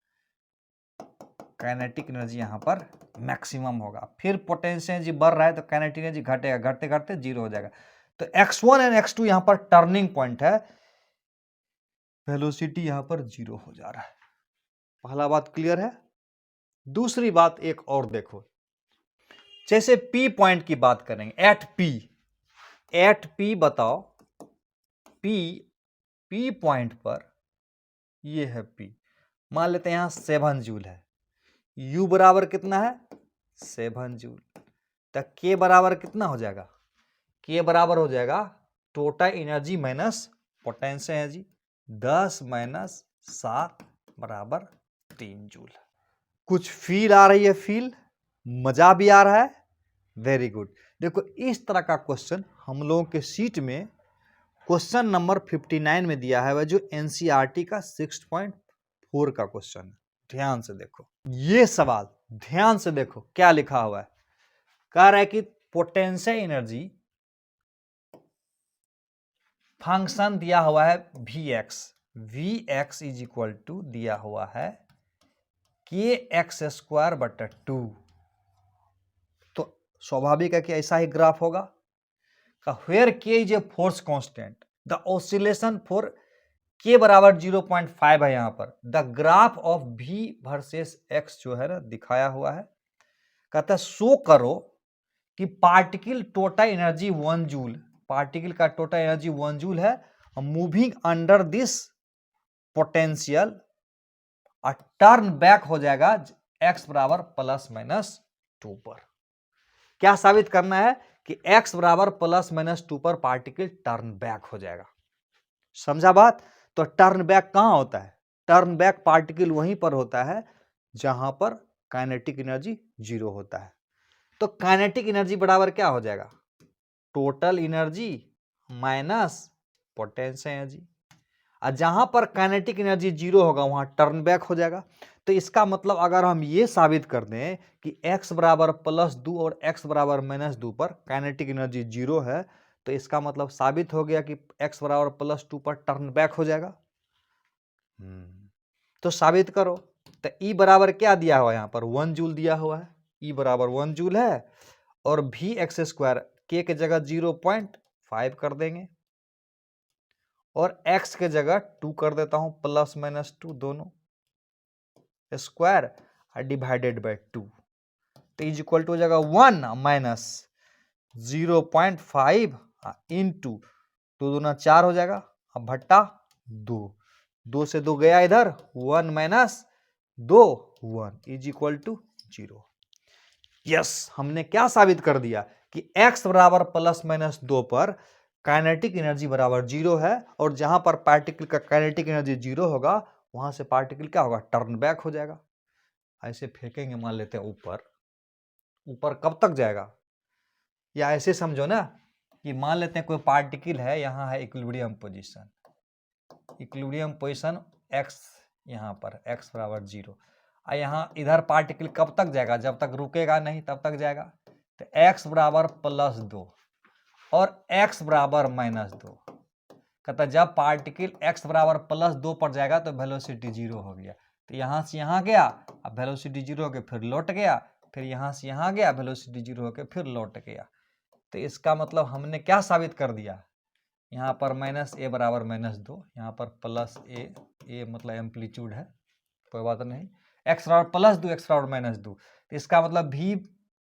A: काइनेटिक एनर्जी यहां पर मैक्सिमम होगा। फिर पोटेंशियल एनर्जी बढ़ रहा है, तो काइनेटिक एनर्जी घटेगा, घटते घटते 0 हो जाएगा। तो x1 एंड x2 यहां पर टर्निंग पॉइंट है, वेलोसिटी यहां पर 0 हो जा रहा है। पहला बात क्लियर है। दूसरी बात एक और देखो, जैसे P पॉइंट की बात करेंगे, एट P बताओ, P पॉइंट पर ये है P, मान लेते हैं यहां 7 जूल है, U बराबर कितना है 7 जूल, तो K बराबर कितना हो जाएगा, K बराबर हो जाएगा total energy minus potential energy, 10 minus 7 बराबर 3 जूल। कुछ फील आ रही है, फील मजा भी आ रहा है, वेरी गुड। देखो इस तरह का क्वेश्चन हम लोगों के सीट में क्वेश्चन नंबर 59 में दिया है, वह जो एनसीईआरटी का 6.4 का क्वेश्चन है। ध्यान से देखो ये सवाल, ध्यान से देखो क्या लिखा हुआ है, कह रहा है कि पोटेंशियल एनर्जी फंक्शन दिया हुआ है Vx इज इक्वल टू दिया हुआ है kx²/2, तो स्वाभाविक है कि ऐसा ही ग्राफ होगा, where k is a force constant, the oscillation for k बराबर 0.5 है, यहां पर the graph of v versus x जो है ना दिखाया हुआ है, कहता है शो करो कि particle total energy 1 joule, particle का टोटल एनर्जी 1 जूल है, मूविंग अंडर दिस पोटेंशियल और टर्न बैक हो जाएगा x बराबर +-2 पर। क्या साबित करना है कि x बराबर +-2 पर पार्टिकल टर्न बैक हो जाएगा, समझा बात। तो टर्न बैक कहां होता है, टर्न बैक पार्टिकल वहीं पर होता है जहां पर काइनेटिक एनर्जी 0 होता है। तो काइनेटिक एनर्जी बराबर क्या हो जाएगा, total energy minus potential energy, और जहां पर काइनेटिक एनर्जी 0 होगा वहां टर्न बैक हो जाएगा। तो इसका मतलब अगर हम ये साबित कर दें कि x बराबर +2 और x बराबर -2 पर काइनेटिक एनर्जी 0 है, तो इसका मतलब साबित हो गया कि x बराबर +2 पर टर्न बैक हो जाएगा। तो साबित करो। तो E बराबर क्या दिया हुआ है, यहां पर 1 जूल दिया हुआ है, E बराबर 1 जूल है, और Vx² k के जगह 0.5 कर देंगे और x के जगह 2 कर देता हूं, +-2 दोनों स्क्वायर डिवाइडेड बाय 2, तो इज इक्वल टू हो जाएगा 1 माइनस 0.5 इंटू 2 दूना 4 हो जाएगा, अब भट्टा 2, 2 से 2 गया इधर, 1 minus 2 1 is equal to 0। Yes, हमने क्या साबित कर दिया कि x बराबर +-2 पर काइनेटिक एनर्जी बराबर 0 है, और जहां पर पार्टिकल का काइनेटिक एनर्जी 0 होगा वहां से पार्टिकल क्या होगा, टर्न बैक हो जाएगा। ऐसे फेंकेंगे, मान लेते हैं ऊपर, ऊपर कब तक जाएगा, या ऐसे समझो ना कि मान लेते हैं कोई पार्टिकल है, यहां है equilibrium position, equilibrium position x, यहां पर x बराबर 0, और यहाँ इधर पार्टिकल कब तक जाएगा, जब तक रुकेगा नहीं तब तक जाएगा। तो x बराबर +2 और x बराबर -2, कहता जब पार्टिकल x बराबर +2 पर जाएगा तो वेलोसिटी 0 हो गया, तो यहां से यहां गया, अब वेलोसिटी 0 होकर फिर लौट गया, फिर यहां से यहां गया, वेलोसिटी 0 होकर फिर लौट गया। तो इसका मतलब हमने क्या साबित कर दिया, यहाँ पर -a बराबर -2, यहाँ पर +a मतलब एम्पलीट्यूड है, कोई बात नहीं, x बराबर +2 x बराबर -2, तो इसका मतलब भी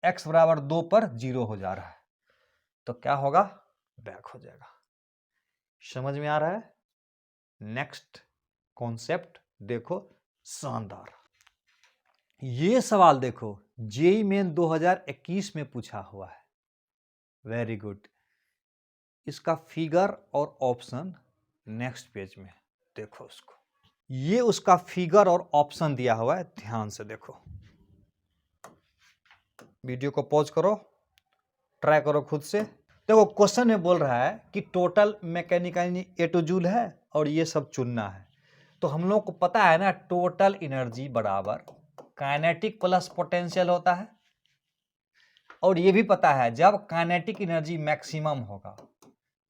A: x बराबर 2 पर 0 हो जा रहा है, तो क्या होगा, बैक हो जाएगा। समझ में आ रहा है। नेक्स्ट कॉन्सेप्ट देखो, शानदार, ये सवाल देखो जेईई मेन 2021 में पूछा हुआ है, वेरी गुड। इसका फिगर और ऑप्शन नेक्स्ट पेज में देखो उसको, ये उसका फिगर और ऑप्शन दिया हुआ है, ध्यान से देखो, वीडियो को पॉज करो, ट्राई करो खुद से। देखो क्वेश्चन में बोल रहा है कि टोटल मैकेनिकल A2 जूल है और ये सब चुनना है, तो हम लोग को पता है ना टोटल एनर्जी बराबर काइनेटिक प्लस पोटेंशियल होता है, और ये भी पता है जब काइनेटिक एनर्जी मैक्सिमम होगा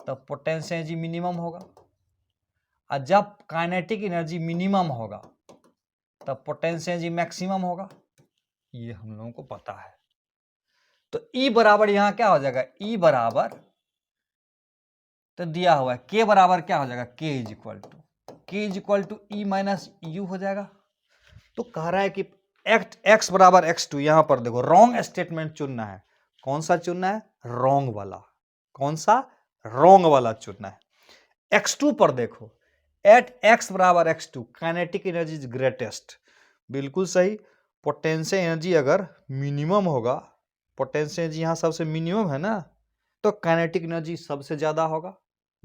A: तब पोटेंशियल एनर्जी मिनिमम होगा, और जब काइनेटिक एनर्जी मिनिमम होगा तब पोटेंशियल एनर्जी मैक्सिमम होगा, ये हम लोगों को पता है। तो E बराबर यहां क्या हो जाएगा, E बराबर तो दिया हुआ है K बराबर क्या हो जाएगा, K is equal to E minus U हो जाएगा। तो कह रहा है कि एक्स बराबर x2, यहां पर देखो रॉन्ग स्टेटमेंट चुनना है। कौन सा चुनना है? रॉन्ग वाला। कौन सा? रॉन्ग वाला चुनना है। x2 पर देखो, एट x बराबर x2 kinetic energy is greatest. बिल्कुल सही। पोटेंशियल एनर्जी अगर मिनिमम होगा, पोटेंशियल एनर्जी यहां सबसे मिनिमम है ना, तो काइनेटिक एनर्जी सबसे ज्यादा होगा।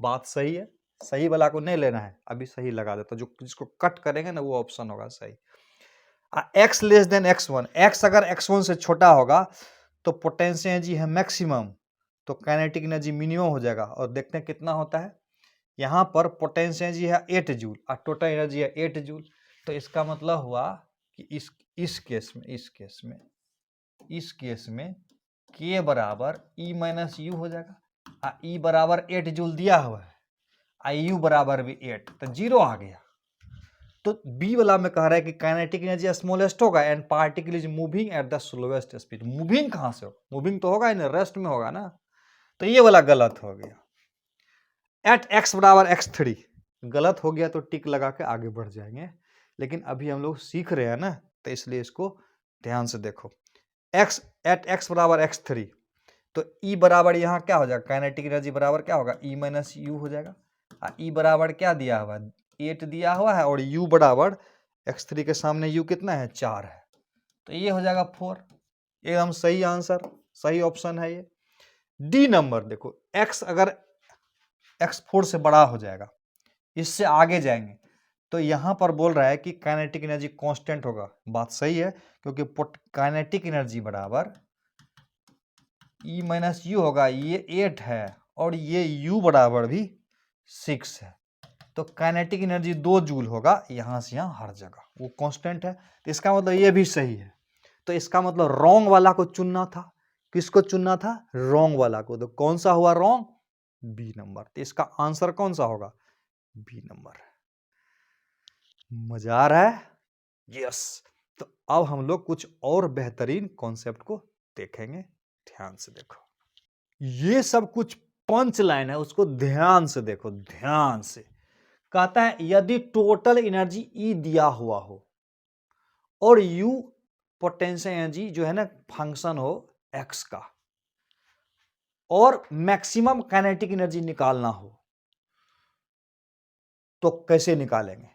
A: बात सही है। सही वाला को नहीं लेना है, अभी सही लगा देता, जो जिसको कट करेंगे ना वो ऑप्शन होगा सही। X less than x1, x अगर x1 से छोटा होगा तो पोटेंशियल एनर्जी है मैक्सिमम, तो काइनेटिक एनर्जी मिनिमम हो जाएगा। और देखते हैं कितना होता है। यहां पर पोटेंशियल एनर्जी है 8 जूल और टोटल एनर्जी है 8 जूल। तो इसका मतलब हुआ कि इस केस में k बराबर E माइनस यू हो जाएगा। E बराबर 8 जूल दिया हुआ है, यू बराबर भी 8, तो 0 आ गया। तो बी वाला में कह रहा है कि काइनेटिक एनर्जी स्मॉलेस्ट होगा and particle is moving at the slowest speed. Moving कहां से होगा? मूविंग तो होगा ही नहीं, रेस्ट में होगा ना। तो ये वाला गलत हो गया। एट एक्स बराबर x3 गलत हो गया, तो टिक लगा के आगे बढ़ जाएंगे। लेकिन अभी हम लोग सीख रहे हैं ना, तो इसलिए इसको ध्यान से देखो। एक्स एट एक्स बराबर x3, तो E बराबर यहाँ क्या हो जाएगा? काइनेटिक एनर्जी बराबर क्या होगा? E माइनस यू हो जाएगा। E बराबर क्या दिया हुआ है? 8 दिया हुआ है, और U बराबर x3 के सामने U कितना है? 4 है, तो ये हो जाएगा 4। एकदम सही आंसर, सही ऑप्शन है ये। डी नंबर देखो, x अगर x4 से बड़ा हो जाएगा, इससे आगे जाएंगे, तो यहां पर बोल रहा है कि काइनेटिक एनर्जी कांस्टेंट होगा। बात सही है, क्योंकि काइनेटिक एनर्जी बराबर E माइनस यू होगा। ये 8 है और ये U बराबर भी 6 है, तो काइनेटिक एनर्जी 2 जूल होगा यहां से यहां हर जगह, वो कांस्टेंट है। तो इसका मतलब ये भी सही है। तो इसका मतलब रॉन्ग वाला को चुनना था। किसको चुनना था? रॉन्ग वाला को। तो कौन सा हुआ रॉन्ग? B number. तो इसका आंसर कौन सा होगा? B number. मजा आ रहा है? यस। तो अब हम लोग कुछ और बेहतरीन कॉन्सेप्ट को देखेंगे। ध्यान से देखो, ये सब कुछ पंच लाइन है, उसको ध्यान से देखो, ध्यान से। कहता है यदि टोटल एनर्जी E दिया हुआ हो और U पोटेंशियल एनर्जी जो है ना फंक्शन हो x का, और मैक्सिमम काइनेटिक एनर्जी निकालना हो, तो कैसे निकालेंगे?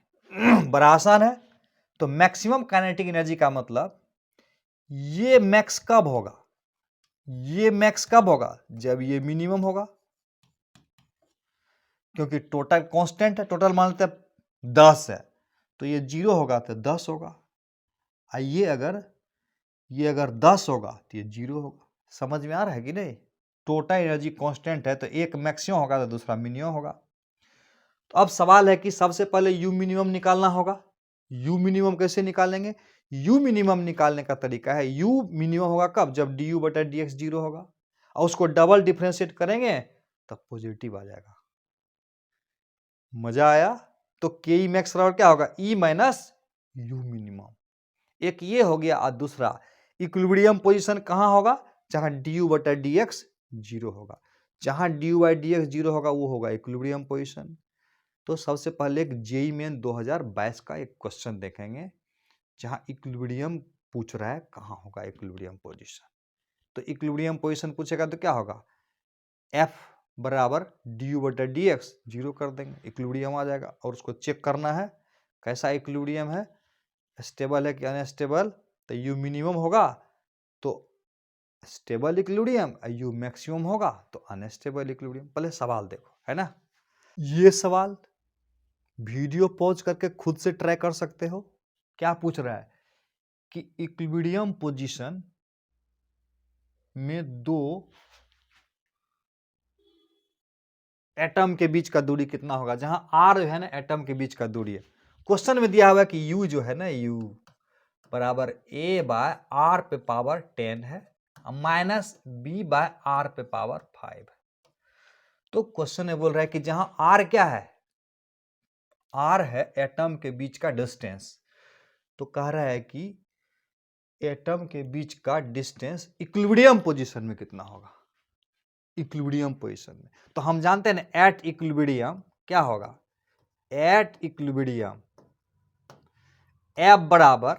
A: बड़ा आसान है। तो मैक्सिमम काइनेटिक एनर्जी का मतलब ये मैक्स कब होगा? ये मैक्स कब होगा? जब ये मिनिमम होगा, क्योंकि टोटल कांस्टेंट है। टोटल मान लेते हैं 10 है, तो ये 0 होगा तो 10 होगा। ये अगर 10 होगा तो ये 0 होगा। समझ में आ रहा है कि नहीं? टोटल एनर्जी कांस्टेंट है, तो एक मैक्सिमम होगा तो दूसरा मिनिमम होगा। तो अब सवाल है कि सबसे पहले यू मिनिमम निकालना होगा। यू मिनिमम कैसे निकालेंगे? यू मिनिमम निकालने का तरीका है, यू मिनिमम होगा कब? जब डी यू बटा डी एक्स 0 होगा, और उसको डबल डिफ्रेंशिएट करेंगे तब पॉजिटिव आ जाएगा। मजा आया? तो के ई मैक्स बराबर क्या होगा? ई माइनस यू मिनिमम। एक ये हो गया, और दूसरा इक्विलिब्रियम पोजीशन कहां होगा? जहां डी यू बटा डी एक्स 0 होगा। जहां D you by D x 0 होगा वो होगा इक्विलिब्रियम पोजीशन। तो सबसे पहले एक जेईई मेन 2022 का एक क्वेश्चन देखेंगे, जहां इक्विलिब्रियम पूछ रहा है कहां होगा इक्विलिब्रियम पोजीशन। तो इक्विलिब्रियम पोजीशन पूछेगा तो क्या होगा? एफ बराबर डी यू बटा डी एक्स 0 कर देंगे, इक्विलिब्रियम आ जाएगा। और उसको चेक करना है कैसा इक्विलिब्रियम है, स्टेबल है कि अनस्टेबल। तो यू मिनिमम होगा तो स्टेबल इक्विलिब्रियम, यू मैक्सिमम होगा तो अनस्टेबल इक्विलिब्रियम। पहले सवाल देखो, है ना? ये सवाल वीडियो पॉज करके खुद से ट्राई कर सकते हो। क्या पूछ रहा है कि इक्विलिब्रियम पोजीशन में दो एटम के बीच का दूरी कितना होगा? जहां आर है ना एटम के बीच का दूरी है। क्वेश्चन में दिया हुआ है कि यू जो है ना, यू बराबर ए बाय आर पे पावर 10 है माइनस बी बाय आर पे पावर 5 है। तो क्वेश्चन में बोल रहा है कि जहां आर क्या है? आर है एटम के बीच का डिस्टेंस। तो कह रहा है कि एटम के बीच का डिस्टेंस इक्विलिब्रियम पोजीशन में कितना होगा? इक्विलिब्रियम पोजीशन में तो हम जानते हैं ना, एट इक्विलिब्रियम क्या होगा? एट इक्विलिब्रियम एफ बराबर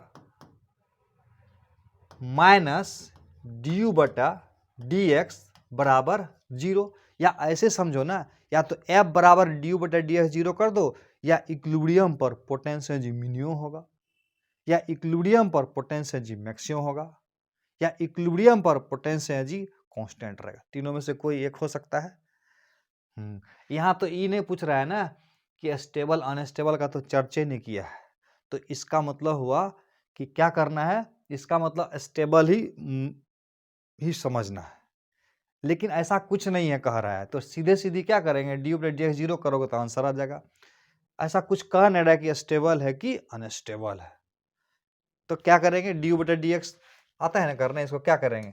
A: माइनस डी यू बटा डी एक्स बराबर 0, या ऐसे समझो ना, या तो एफ बराबर डी यू बटा डी एक्स 0 कर दो, या इक्विलिब्रियम पर पोटेंशियल एनर्जी मिनिमम होगा, या इक्विलिब्रियम पर पोटेंशियल एनर्जी मैक्सिमम होगा, या इक्विलिब्रियम पर पोटेंशियल एनर्जी कांस्टेंट रहेगा। तीनों में से कोई एक हो सकता है। यहाँ तो ई नहीं पूछ रहा है ना कि स्टेबल अनस्टेबल का तो चर्चा नहीं किया है, तो इसका मतलब हुआ कि क्या करना है, इसका मतलब स्टेबल ही समझना है, लेकिन ऐसा कुछ नहीं है कह रहा है, तो सीधे सीधी क्या करेंगे, डी बटा डी एक्स 0 करोगे तो आंसर आ जाएगा। ऐसा कुछ कह नहीं रहा है कि स्टेबल है कि अनस्टेबल है, तो क्या करेंगे, डी बटा डी एक्स आता है ना करने, इसको क्या करेंगे,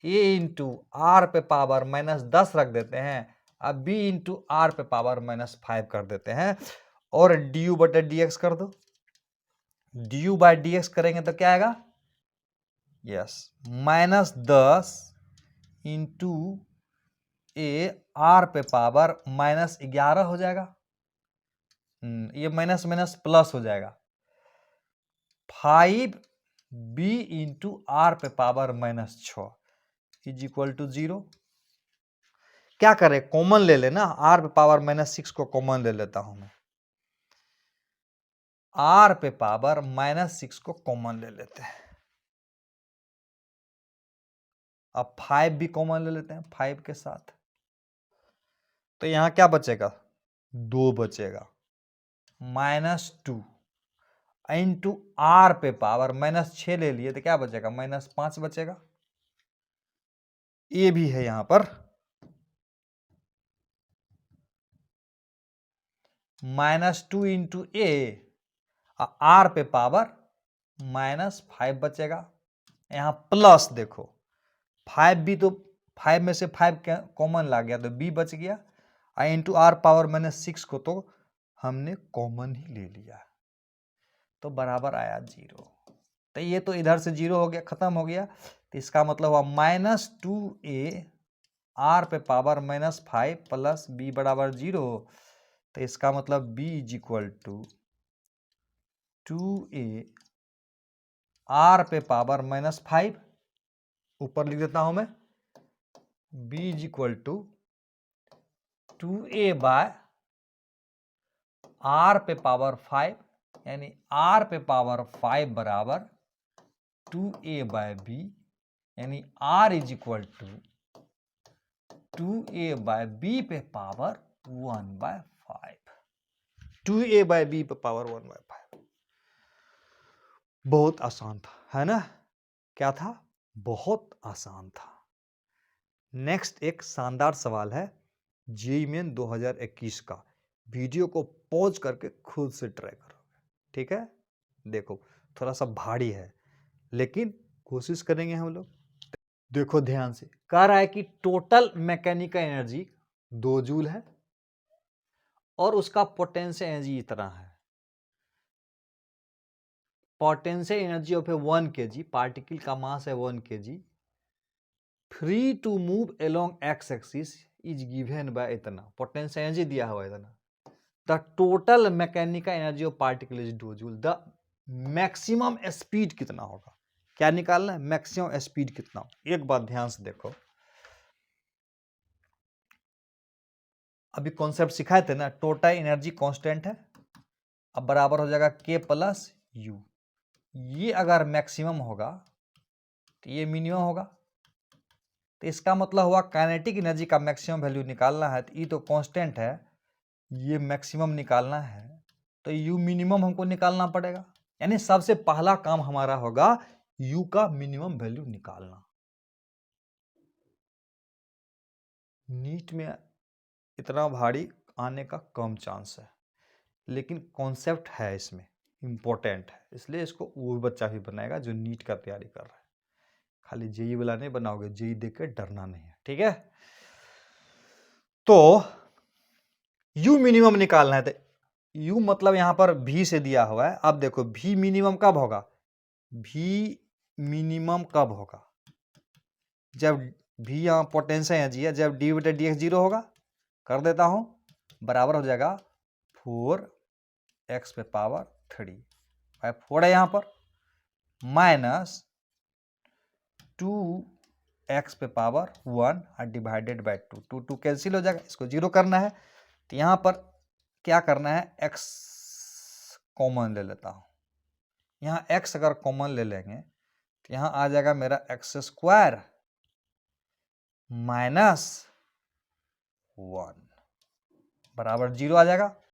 A: ए इंटू आर पे पावर -10 रख देते हैं, अब बी इंटू आर पे पावर -5 कर देते हैं, और डी यू बटा डी एक्स कर दो। D you by D x करेंगे तो क्या आएगा, यस, -10 इंटू ए आर पे पावर -11 हो जाएगा। ये माइनस माइनस प्लस हो जाएगा, 5 बी इंटू आर पे पावर -6 इज इक्वल टू 0। क्या करें, कॉमन ले लेना, आर पे पावर -6 को कॉमन ले लेता हूं मैं, आर पे पावर -6 को कॉमन ले लेते हैं, अब 5 भी कॉमन ले लेते हैं 5 के साथ, तो यहां क्या बचेगा, 2 बचेगा, -2 इंटू आर पे पावर -6 ले लिए तो क्या बचेगा, -5 बचेगा। ये भी है यहां पर -2 इंटू ए, आर पे पावर -5 बचेगा। यहां प्लस देखो 5 भी, तो 5 में से 5 कॉमन ला गया तो बी बच गया, इंटू आर पावर -6 को तो हमने कॉमन ही ले लिया, तो बराबर आया 0। तो ये तो इधर से 0 हो गया, खत्म हो गया, तो इसका मतलब हुआ -2a आर पे पावर -5 प्लस बी बराबर 0, तो इसका मतलब b is equal to 2a R पे पावर -5, ऊपर लिख देता हूं मैं, b is equal to 2a by R पे पावर 5, यानी आर पे पावर 5 बराबर 2a बाय बी, यानी r is equal to 2a by B पे पावर 1/5, 2a बाय बी पे पावर 1/5। बहुत आसान था, है ना, क्या था, बहुत आसान था। नेक्स्ट एक शानदार सवाल है जेईई मेन 2021 का, वीडियो को पॉज करके खुद से ट्राई करोगे, ठीक है। देखो थोड़ा सा भारी है, लेकिन कोशिश करेंगे हम लोग। देखो ध्यान से, कह रहा है कि टोटल मैकेनिकल एनर्जी 2 जूल है और उसका पोटेंशियल एनर्जी इतना है, potential energy of a 1 kg, particle का मास है 1 kg, free to move along X axis is given by इतना, पोटेंशियल एनर्जी दिया हुआ है इतना, the total mechanical energy of particle is 2 joule, the maximum speed कितना होगा, क्या निकालना है, मैक्सिमम स्पीड कितना होगा। एक बात ध्यान से देखो, अभी कॉन्सेप्ट सिखाए थे ना, टोटल एनर्जी कांस्टेंट है, अब बराबर हो जाएगा k प्लस यू, ये अगर मैक्सिमम होगा तो ये मिनिमम होगा, तो इसका मतलब हुआ काइनेटिक एनर्जी का मैक्सिमम वैल्यू निकालना है, तो ये तो कांस्टेंट है, ये मैक्सिमम निकालना है, तो यू मिनिमम हमको निकालना पड़ेगा, यानी सबसे पहला काम हमारा होगा यू का मिनिमम वैल्यू निकालना। नीट में इतना भारी आने का कम चांस है, लेकिन कॉन्सेप्ट है इसमें, इंपॉर्टेंट है, इसलिए इसको वो बच्चा भी बनाएगा जो नीट का तैयारी कर रहा है, खाली जेई वाला नहीं बनाओगे, जेई देख के डरना नहीं है, ठीक है। तो यू मिनिमम निकालना है, तो यू मतलब यहां पर भी से दिया हुआ है, अब देखो भी मिनिमम कब होगा, भी मिनिमम कब होगा, जब भी यहां पोटेंशियल एनर्जी है, जब डी बटा डी एक्स 0 होगा, कर देता हूं, बराबर हो जाएगा 4x पे पावर 3, 4 है यहां पर, माइनस 2x पे पावर 1 और डिवाइडेड बाय 2, 2 कैंसिल हो जाएगा, इसको 0 करना है। तो यहाँ पर क्या करना है, x कॉमन ले लेता हूँ। यहाँ x अगर कॉमन ले लेंगे तो यहाँ आ जाएगा मेरा x स्क्वायर माइनस 1 बराबर 0 आ जाएगा।